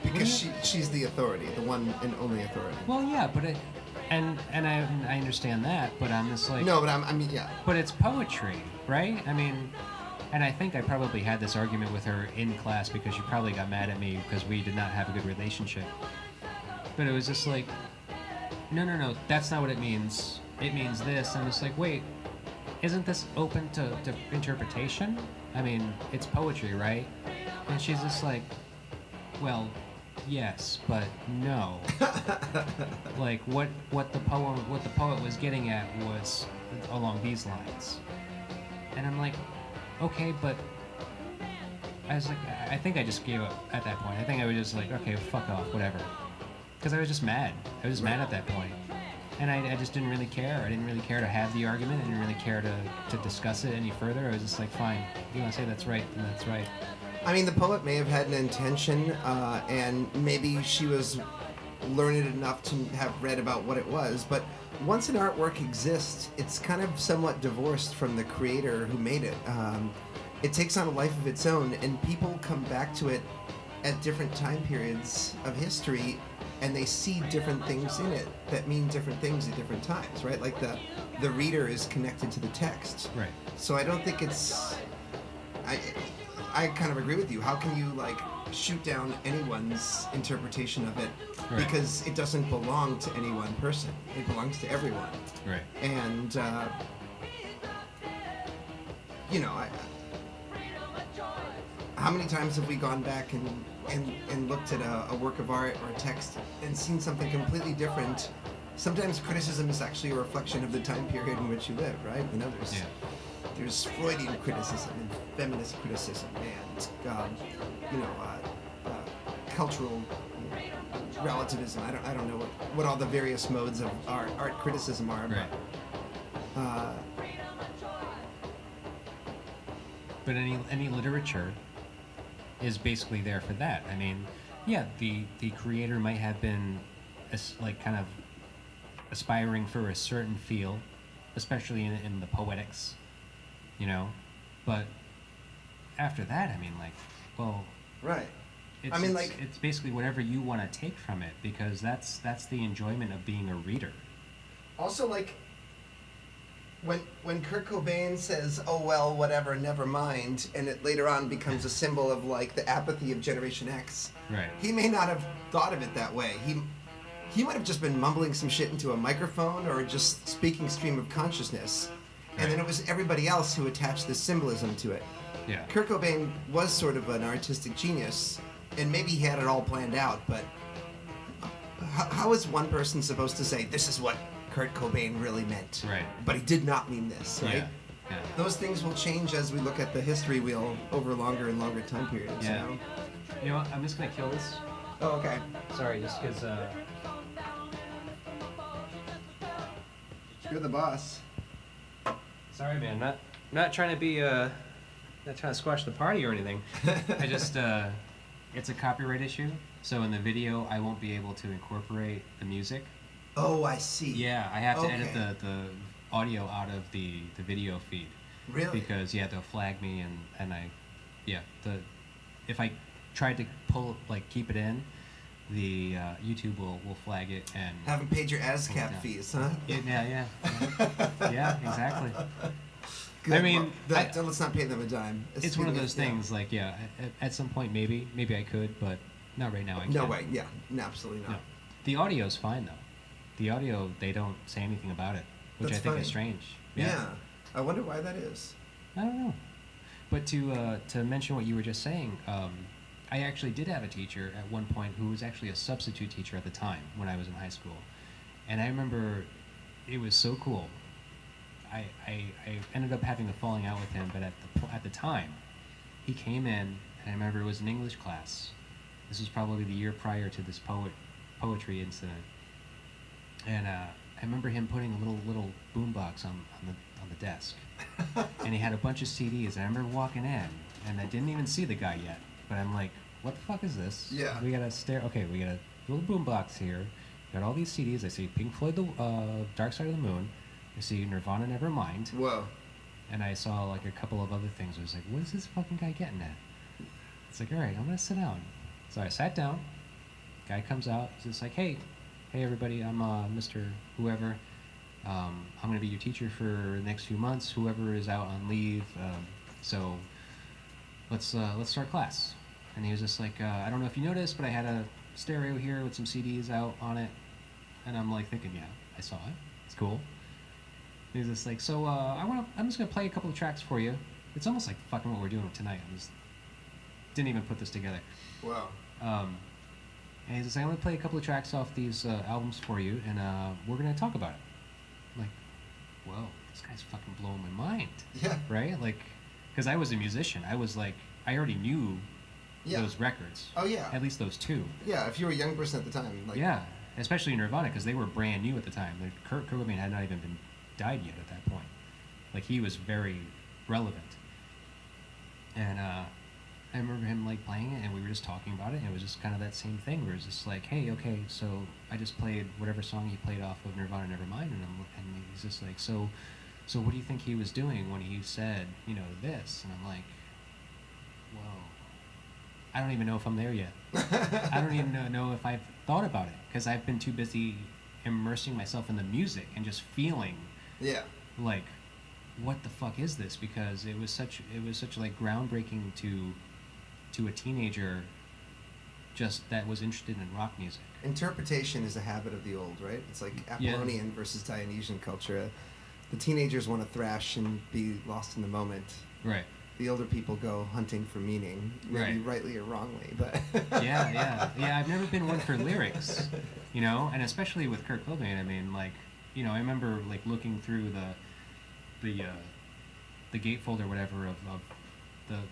because she's the authority, the one and only authority. well, yeah, but and I understand that, but I'm just like, No, but I mean, yeah. but it's poetry, right? I mean, and I think I probably had this argument with her in class because she probably got mad at me because we did not have a good relationship. But it was just like, no, that's not what it means. It means this. And I'm just like, wait, isn't this open to interpretation? I mean, it's poetry, right? And she's just like, well, yes, but no. Like what the poet was getting at was along these lines. And I'm like, okay, but I was like, I think I just gave up at that point. I think I was just like, okay, fuck off, whatever. Because I was just mad. I was just mad at that point. And I just didn't really care. I didn't really care to have the argument. I didn't really care to discuss it any further. I was just like, fine, you want to say that's right, then that's right. I mean, the poet may have had an intention, and maybe she was learned enough to have read about what it was, but once an artwork exists, it's kind of somewhat divorced from the creator who made it. It takes on a life of its own, and people come back to it at different time periods of history, and they see different things in it that mean different things at different times, right? Like the reader is connected to the text. Right. So I don't think I kind of agree with you. How can you shoot down anyone's interpretation of it? Right. Because it doesn't belong to any one person. It belongs to everyone. Right. And how many times have we gone back and looked at a work of art or a text and seen something completely different? Sometimes criticism is actually a reflection of the time period in which you live, right? There's Freudian criticism and feminist criticism and cultural relativism. I don't know what all the various modes of art criticism are. Right. But any literature is basically there for that. I mean, yeah, the creator might have been kind of aspiring for a certain feel, especially in the poetics, but after that, I mean, right. It's basically whatever you want to take from it, because that's the enjoyment of being a reader. Also, when Kurt Cobain says, "Oh well, whatever, never mind," and it later on becomes a symbol of the apathy of Generation X. Right. He may not have thought of it that way. He might have just been mumbling some shit into a microphone or just speaking stream of consciousness. And then it was everybody else who attached this symbolism to it. Yeah. Kurt Cobain was sort of an artistic genius, and maybe he had it all planned out, but how is one person supposed to say, this is what Kurt Cobain really meant? Right. But he did not mean this, right? Yeah. Those things will change as we look at the history wheel over longer and longer time periods. Yeah. You know what? I'm just going to kill this. Oh, okay. Sorry, just because... You're the boss. Sorry, man. Not trying to be not trying to squash the party or anything. I just it's a copyright issue, so in the video I won't be able to incorporate the music. Oh, I see. Yeah, I have to edit the audio out of the video feed. Really? Because they'll flag me and if I tried to keep it in, the YouTube will flag it and haven't paid your ASCAP fees, huh? Yeah, exactly. Good. I mean, let's not pay them a dime. It's one of those things. At some point, maybe I could, but not right now. I can't. No way. Yeah, no, absolutely not. No. The audio's fine though. The audio, they don't say anything about it, which That's I think funny. is strange. Yeah. I wonder why that is. I don't know. But to mention what you were just saying, I actually did have a teacher at one point who was actually a substitute teacher at the time when I was in high school, and I remember it was so cool. I ended up having a falling out with him, but at the time, he came in, and I remember it was an English class. This was probably the year prior to this poetry incident, and I remember him putting a little boombox on the desk, and he had a bunch of CDs. And I remember walking in, and I didn't even see the guy yet, but I'm like, "What the fuck is this? Yeah. We gotta stare. Okay, we got a little boombox here. Got all these CDs. I see Pink Floyd, the Dark Side of the Moon. I see Nirvana, Nevermind. Whoa. And I saw like a couple of other things. I was like, what is this fucking guy getting at? It's like, all right, I'm gonna sit down. So I sat down. Guy comes out. He's just like, hey everybody, I'm Mr. Whoever. I'm gonna be your teacher for the next few months. Whoever is out on leave. So let's start class. And he was just like, I don't know if you noticed, but I had a stereo here with some CDs out on it. And I'm like thinking, yeah, I saw it. It's cool. And he's just like, so I'm just gonna play a couple of tracks for you. It's almost like fucking what we're doing tonight. Didn't even put this together. Wow. And he's just like, I'm gonna play a couple of tracks off these albums for you, and we're gonna talk about it. I'm like, whoa, this guy's fucking blowing my mind. Yeah. Right? Like, because I was a musician. I was like, I already knew those records. Oh yeah. At least those two. Yeah, if you were a young person at the time. Like, yeah, especially Nirvana, because they were brand new at the time. Kurt Cobain had not even been died yet at that point. Like, he was very relevant. And I remember him like playing it, and we were just talking about it, and it was just kind of that same thing where it's just like, hey, okay, so I just played whatever song he played off of Nirvana, Nevermind, and he's just like, so what do you think he was doing when he said, you know, this? And I'm like, whoa, I don't even know if I'm there yet. I don't even know if I've thought about it, because I've been too busy immersing myself in the music and just feeling like, what the fuck is this? Because it was such like groundbreaking to a teenager just that was interested in rock music. Interpretation is a habit of the old, right? It's like Apollonian versus Dionysian culture. The teenagers want to thrash and be lost in the moment. Right. The older people go hunting for meaning, maybe rightly or wrongly, but yeah. I've never been one for lyrics, you know, and especially with Kurt Cobain. I mean, like, you know, I remember like looking through the gatefold or whatever of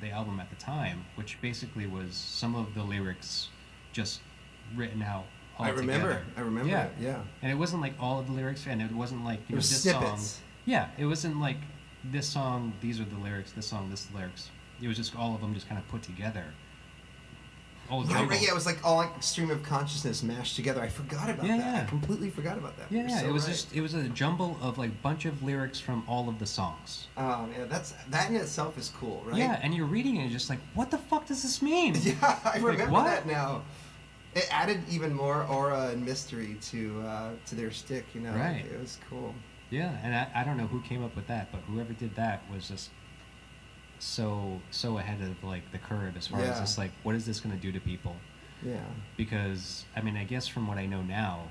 the album at the time, which basically was some of the lyrics just written out all together. I remember it, yeah. And it wasn't like all of the lyrics, and it wasn't like, you know, this snippets. song. Yeah, it wasn't like this song, these are the lyrics, this song, this is the lyrics. It was just all of them just kind of put together. Right, it was like all like stream of consciousness mashed together. I forgot about that. Yeah. I completely forgot about that. Yeah, it was it was a jumble of like bunch of lyrics from all of the songs. Yeah, that in itself is cool, right? Yeah, and you're reading it and you're just like, what the fuck does this mean? Yeah, I remember what? that now. It added even more aura and mystery to their shtick, you know. Right. It was cool. Yeah, and I don't know who came up with that, but whoever did that was just so ahead of like the curve as far as just like, what is this going to do to people? Yeah. Because I mean, I guess from what I know now,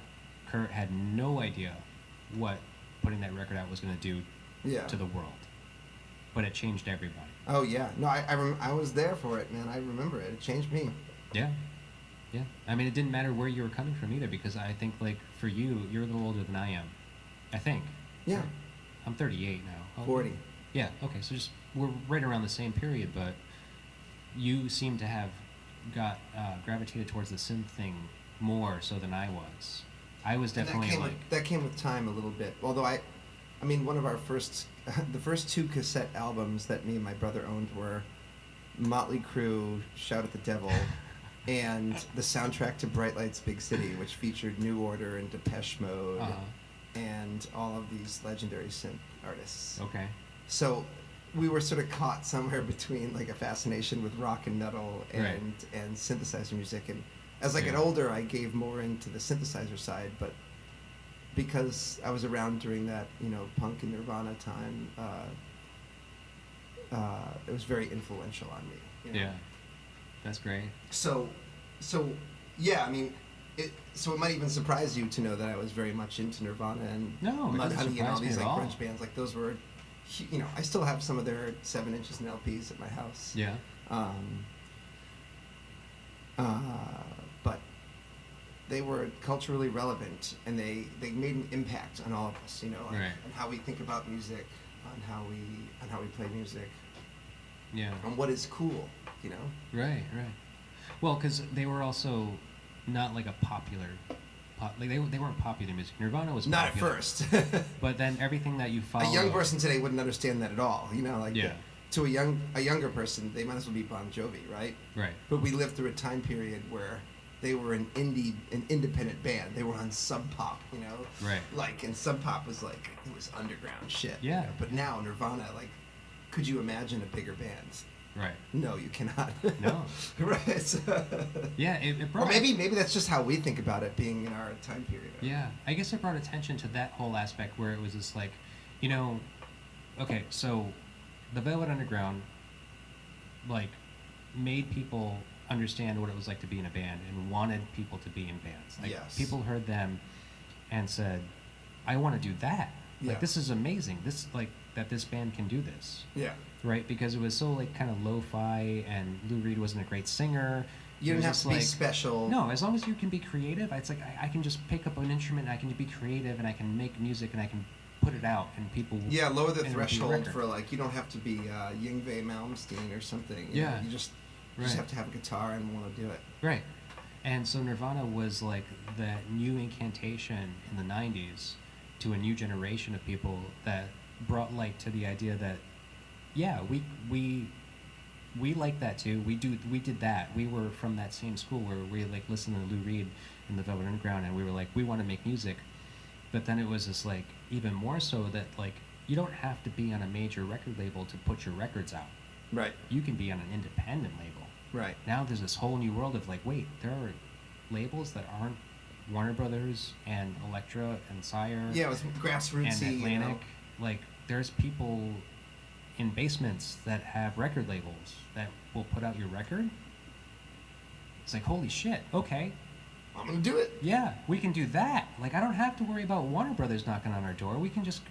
Kurt had no idea what putting that record out was going to do to the world, but it changed everybody. Oh yeah, no, I was there for it, man. I remember it. It changed me. Yeah. I mean, it didn't matter where you were coming from either, because I think like for you, you're a little older than I am. I think. Yeah. I'm 38 now. 40. Yeah. Okay. So just we're right around the same period, but you seem to have gravitated towards the synth thing more so than I was. I was definitely that came with time a little bit. Although I mean, one of our first, the first two cassette albums that me and my brother owned were Motley Crue, Shout at the Devil, and the soundtrack to Bright Lights, Big City, which featured New Order and Depeche Mode, and all of these legendary synth artists. Okay. So we were sort of caught somewhere between like a fascination with rock and metal and synthesizer music, and as I get older, I gave more into the synthesizer side, but because I was around during that, you know, punk and Nirvana time, it was very influential on me. You know? Yeah, that's great. So yeah, I mean, it might even surprise you to know that I was very much into Nirvana and Mudhoney and all these like grunge bands. Like those were you know, I still have some of their 7 inches and LPs at my house. Yeah. Um, uh, but they were culturally relevant, and they made an impact on all of us, you know, Right. on how we think about music, on how we play music, Yeah. on what is cool, you know. Right. Right. Well, because they were also not like a popular. Like they weren't popular music. Nirvana was Not at popular. first. But then everything that you follow. A young person today wouldn't understand that at all, you know, like Yeah. to a younger person, they might as well be Bon Jovi, right? Right. But we lived through a time period where they were an independent band. They were on Sub Pop, you know? Right. Like, and Sub Pop was like, it was underground shit. you Yeah. know? But now Nirvana, like, could you imagine a bigger band? Right. No, you cannot. No. Right. So- Yeah. It brought. or maybe that's just how we think about it being in our time period. Yeah, I guess it brought attention to that whole aspect where it was just like, you know, okay, so the Velvet Underground, like, made people understand what it was like to be in a band and wanted people to be in bands. Like, Yes. people heard them and said, I want to do that. Yeah. Like, this is amazing. This, like, that this band can do this. Yeah. Right? Because it was so, like, kind of lo-fi, and Lou Reed wasn't a great singer. You It was didn't have just to be like, special. no, as long as you can be creative, it's like I can just pick up an instrument and I can be creative and I can make music and I can put it out and people. Yeah, lower the and it'll be a threshold record. for, like, you don't have to be Yngwie Malmsteen or something. You know? Yeah. You just Right. have to have a guitar and want to do it. Right. And so Nirvana was like that new incantation in the 90s to a new generation of people that brought light to the idea that, yeah, we like that too. We did that. We were from that same school where we like listened to Lou Reed in the Velvet Underground, and we were like, we want to make music. But then it was just like even more so that like you don't have to be on a major record label to put your records out. Right. You can be on an independent label. Right. Now there's this whole new world of like, wait, there are labels that aren't Warner Brothers and Elektra and Sire Yeah, it was grassrootsy. and Atlantic. You know? Like, there's people in basements that have record labels that will put out your record. It's like, holy shit, okay, I'm gonna do it. yeah, we can do that. Like, I don't have to worry about Warner Brothers knocking on our door. We can just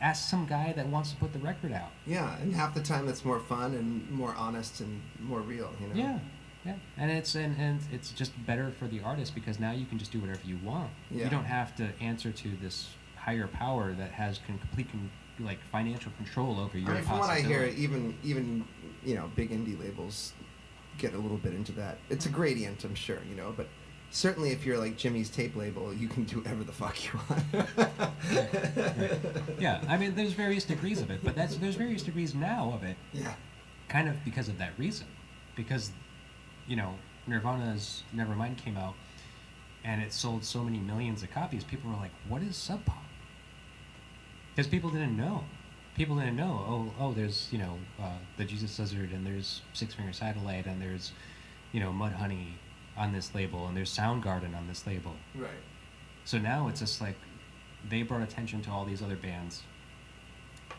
ask some guy that wants to put the record out. Yeah, and half the time that's more fun and more honest and more real. You know. Yeah, yeah, and it's just better for the artist because now you can just do whatever you want. Yeah. You don't have to answer to this higher power that has complete like financial control over your. I mean, from what I hear, possibility. even you know, big indie labels get a little bit into that. It's a gradient, I'm sure, you know, but certainly if you're like Jimmy's tape label, you can do whatever the fuck you want. Right. Yeah, I mean, there's various degrees of it, but there's various degrees now of it, Yeah. kind of because of that reason, because, you know, Nirvana's Nevermind came out, and it sold so many millions of copies. People were like, "What is Sub Pop?" Because people didn't know. People didn't know. Oh, there's the Jesus Lizard, and there's Six Finger Satellite, and there's Mudhoney on this label, and there's Soundgarden on this label. Right. So now it's just like they brought attention to all these other bands.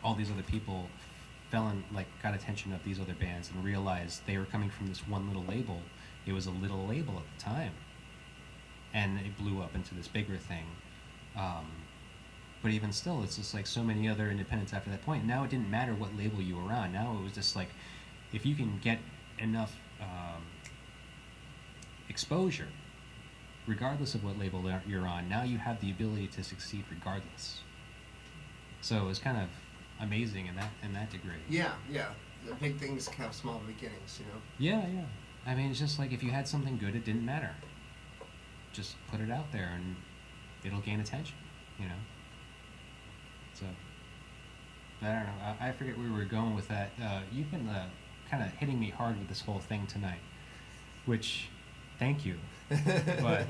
All these other people got attention of these other bands and realized they were coming from this one little label. It was a little label at the time, and it blew up into this bigger thing. But even still, it's just like so many other independents after that point. Now it didn't matter what label you were on. Now it was just like, if you can get enough exposure, regardless of what label you're on, now you have the ability to succeed regardless. So it was kind of amazing in that degree. Yeah, yeah. The big things have small beginnings, you know. Yeah, yeah. I mean, it's just like if you had something good, it didn't matter. Just put it out there and it'll gain attention, you know. So I don't know. I forget where we were going with that. You've been kind of hitting me hard with this whole thing tonight, which, thank you. But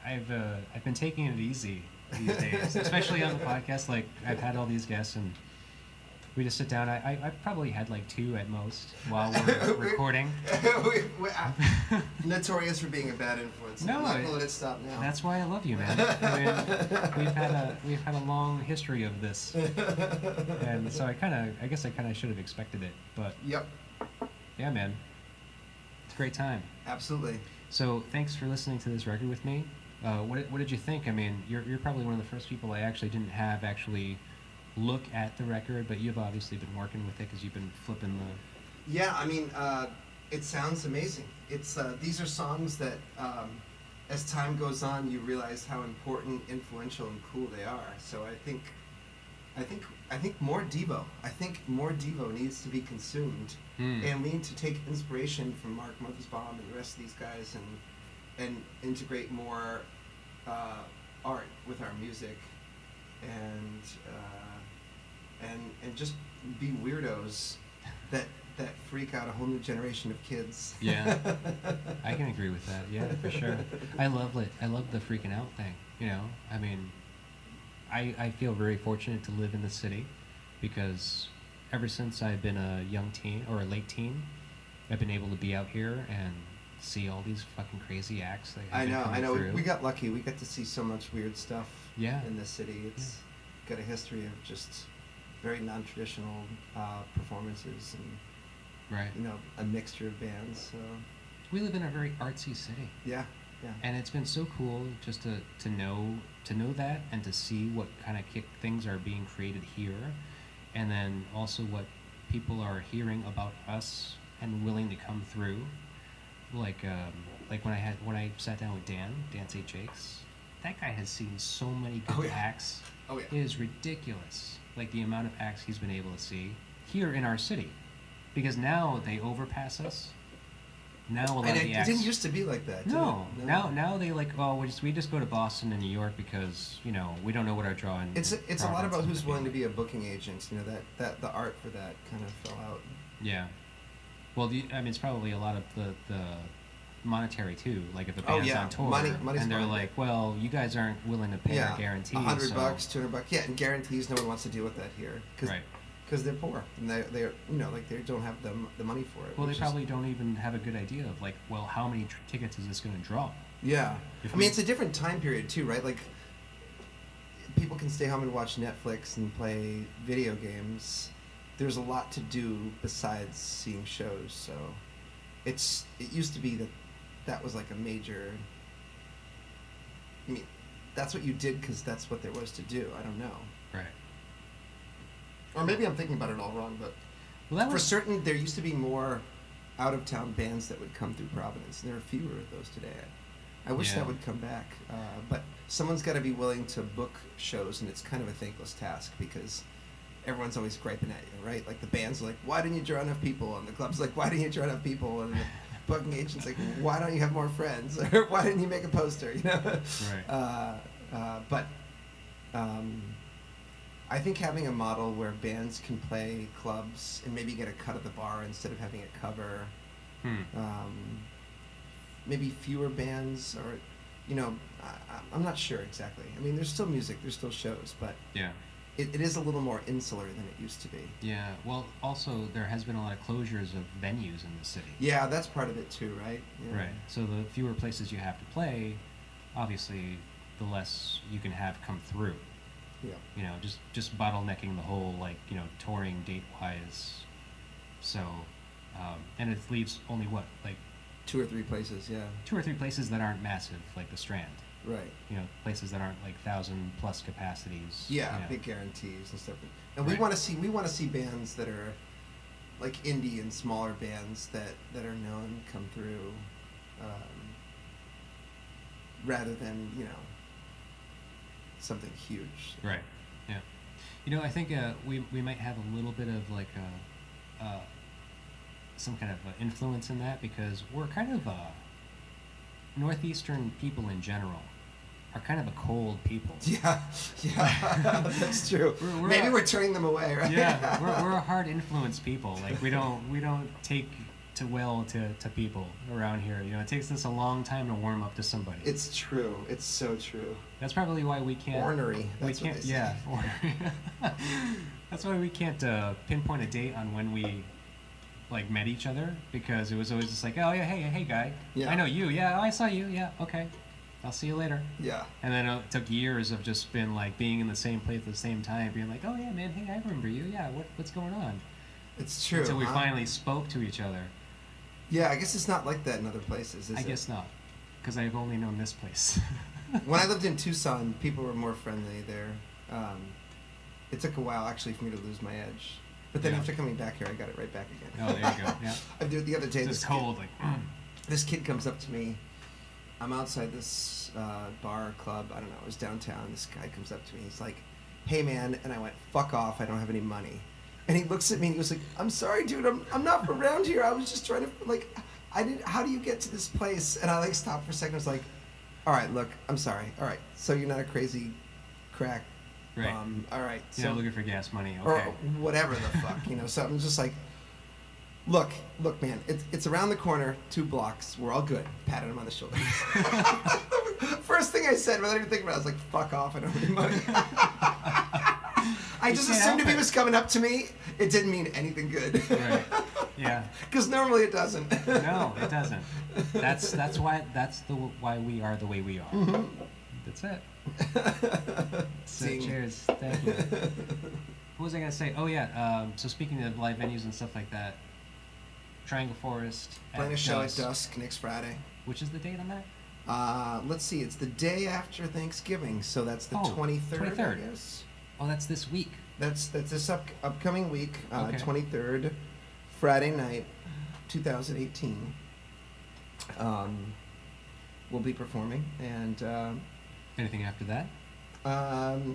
I've been taking it easy these days, especially on the podcast. Like I've had all these guests and we just sit down. I've probably had like 2 at most while we're recording. Notorious for being a bad influence. No, I'm not gonna let it stop now. That's why I love you, man. I mean, we've had a long history of this, and so I guess I kind of should have expected it. But Yep. yeah, man, it's a great time. Absolutely. So thanks for listening to this record with me. What did you think? I mean, you're probably one of the first people I actually didn't have look at the record, but you've obviously been working with it because you've been flipping the. Yeah, I mean, it sounds amazing. It's these are songs that, as time goes on, you realize how important, influential, and cool they are. So I think more Devo. I think more Devo needs to be consumed, and we need to take inspiration from Mark Mothersbaum and the rest of these guys, and integrate more art with our music, and just be weirdos that freak out a whole new generation of kids. Yeah, I can agree with that. Yeah, for sure. I love it. I love the freaking out thing. You know, I mean, I feel very fortunate to live in the city because ever since I've been a young teen or a late teen, I've been able to be out here and see all these fucking crazy acts. That have been I coming know. through. We got lucky. We got to see so much weird stuff. Yeah. In this city, it's got a history of just very non-traditional performances and Right. a mixture of bands. So We live in a very artsy city. yeah. And it's been so cool just to know that and to see what kind of things are being created here, and then also what people are hearing about us and willing to come through. Like when I sat down with Dan St. Jakes, that guy has seen so many good Oh, yeah. acts. Oh yeah. It is ridiculous. Like the amount of acts he's been able to see here in our city, because now they overpass us. Now a lot And of the it acts. didn't used to be like that. Did No, it? now they like, oh, we just go to Boston and New York because we don't know what our drawing. It's a lot about who's willing to be a booking agent. That the art for that kind of fell out. Yeah, well, I mean, it's probably a lot of the monetary too. Like if a Oh, band's yeah. on tour Money's and they're behind like, it. well, you guys aren't willing to pay our guarantees. $100, so. $200. Yeah, and guarantees. No one wants to deal with that here. Right. Because they're poor and they're they don't have the money for it. Well, they which is- probably don't even have a good idea of like, well, how many tickets is this going to draw? Yeah. If I mean, it's a different time period too, right? Like, people can stay home and watch Netflix and play video games. There's a lot to do besides seeing shows. So, it used to be that was like a major. I mean, that's what you did because that's what there was to do. I don't know. Right. Or maybe I'm thinking about it all wrong, but Well, that for was certain, there used to be more out-of-town bands that would come through Providence. There are fewer of those today. I wish Yeah. that would come back, but someone's got to be willing to book shows, and it's kind of a thankless task because everyone's always griping at you, right? Like the band's like, "Why didn't you draw enough people?" And the club's like, "Why didn't you draw enough people?" And the booking agent's like, "Why don't you have more friends?" Or "Why didn't you make a poster?" right. But I think having a model where bands can play clubs and maybe get a cut of the bar instead of having it cover, maybe fewer bands, or I'm not sure exactly. I mean, there's still music, there's still shows, but Yeah. it is a little more insular than it used to be. Yeah. Well, also there has been a lot of closures of venues in the city. Yeah, that's part of it too, right? Yeah. Right. So the fewer places you have to play, obviously, the less you can have come through. Yeah. Just bottlenecking the whole touring date wise. So, and it leaves only what, like 2 or 3 places, yeah. 2 or 3 places that aren't massive, like the Strand. Right. Places that aren't like 1,000+ capacities. Yeah, big guarees and stuff. And Right. we want to see bands that are like indie and smaller bands that are known come through, rather than something huge. Right. Yeah. I think we might have a little bit of like some kind of influence in that because we're kind of northeastern people in general are kind of a cold people. Yeah, that's true. We're Maybe a- we're turning them away, right? Yeah, we're a hard influence people. Like we don't take too well to people around here. It takes us a long time to warm up to somebody. It's true. It's so true. That's probably why we can't. Ornery. We That's what can't. they say. Yeah, ornery. That's why we can't pinpoint a date on when we met each other because it was always just like, oh yeah, hey guy, Yeah. I know you. Yeah, I saw you. Yeah, okay, I'll see you later. Yeah. And then it took years of just being being in the same place at the same time, being like, oh yeah, man, hey, I remember you. Yeah, what's going on? It's true. Until we huh? finally spoke to each other. Yeah, I guess it's not like that in other places, is I it? guess not, because I've only known this place. When I lived in Tucson, people were more friendly there. It took a while actually for me to lose my edge, but then Yeah. after coming back here, I got it right back again. Oh, there you go. Yeah. I did it the other day. It's cold. Like, This kid comes up to me. I'm outside this bar or club. I don't know. It was downtown. This guy comes up to me. He's like, "Hey, man," and I went, "Fuck off! I don't have any money." And he looks at me and he goes like, "I'm sorry, dude. I'm not from around here. I was just trying to like, I didn't. How do you get to this place?" And I like stopped for a second. I was like, "All right, look. I'm sorry. All right. So you're not a crazy crack right. bum. All right. So So looking for gas money. or Okay. whatever the fuck, you know." So I'm just like, look, man, it's around the corner, 2 blocks. We're all good. Patted him on the shoulder. First thing I said, without even thinking about it, I was like, fuck off, I don't have any money. I just can't assumed if help he it. was coming up to me, it didn't mean anything good. Right. Yeah. Because normally it doesn't. No, it doesn't. That's why we are the way we are. Mhm. That's it. So Zing. cheers. Thank you. What was I gonna say? Oh yeah. So speaking of live venues and stuff like that, Triangle Forest. Playing a at show at Dusk. dusk next Friday. Which is the date on that? Let's see, it's the day after Thanksgiving, so that's the Oh, 23rd, I 23rd. guess. Oh, that's this week. That's this upcoming week, Okay. 23rd, Friday night, 2018. We'll be performing, and Anything after that?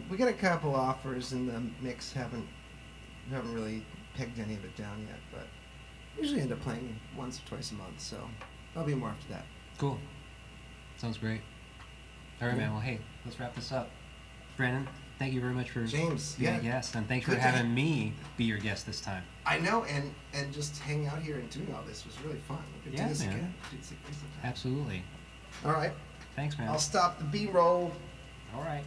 we got a couple offers in the mix. Haven't really pegged any of it down yet, but usually end up playing once or twice a month. So there'll be more after that. Cool. Sounds great. All right, Yeah. man. Well, hey, let's wrap this up. Brandon, thank you very much for James, being yeah. a guest, and thanks Good for to having me be your guest this time. I know, and just hanging out here and doing all this was really fun. We could Yeah, do this man. again. Do this again sometime. Absolutely. All right, Thanks, man. I'll stop the B-roll. All right.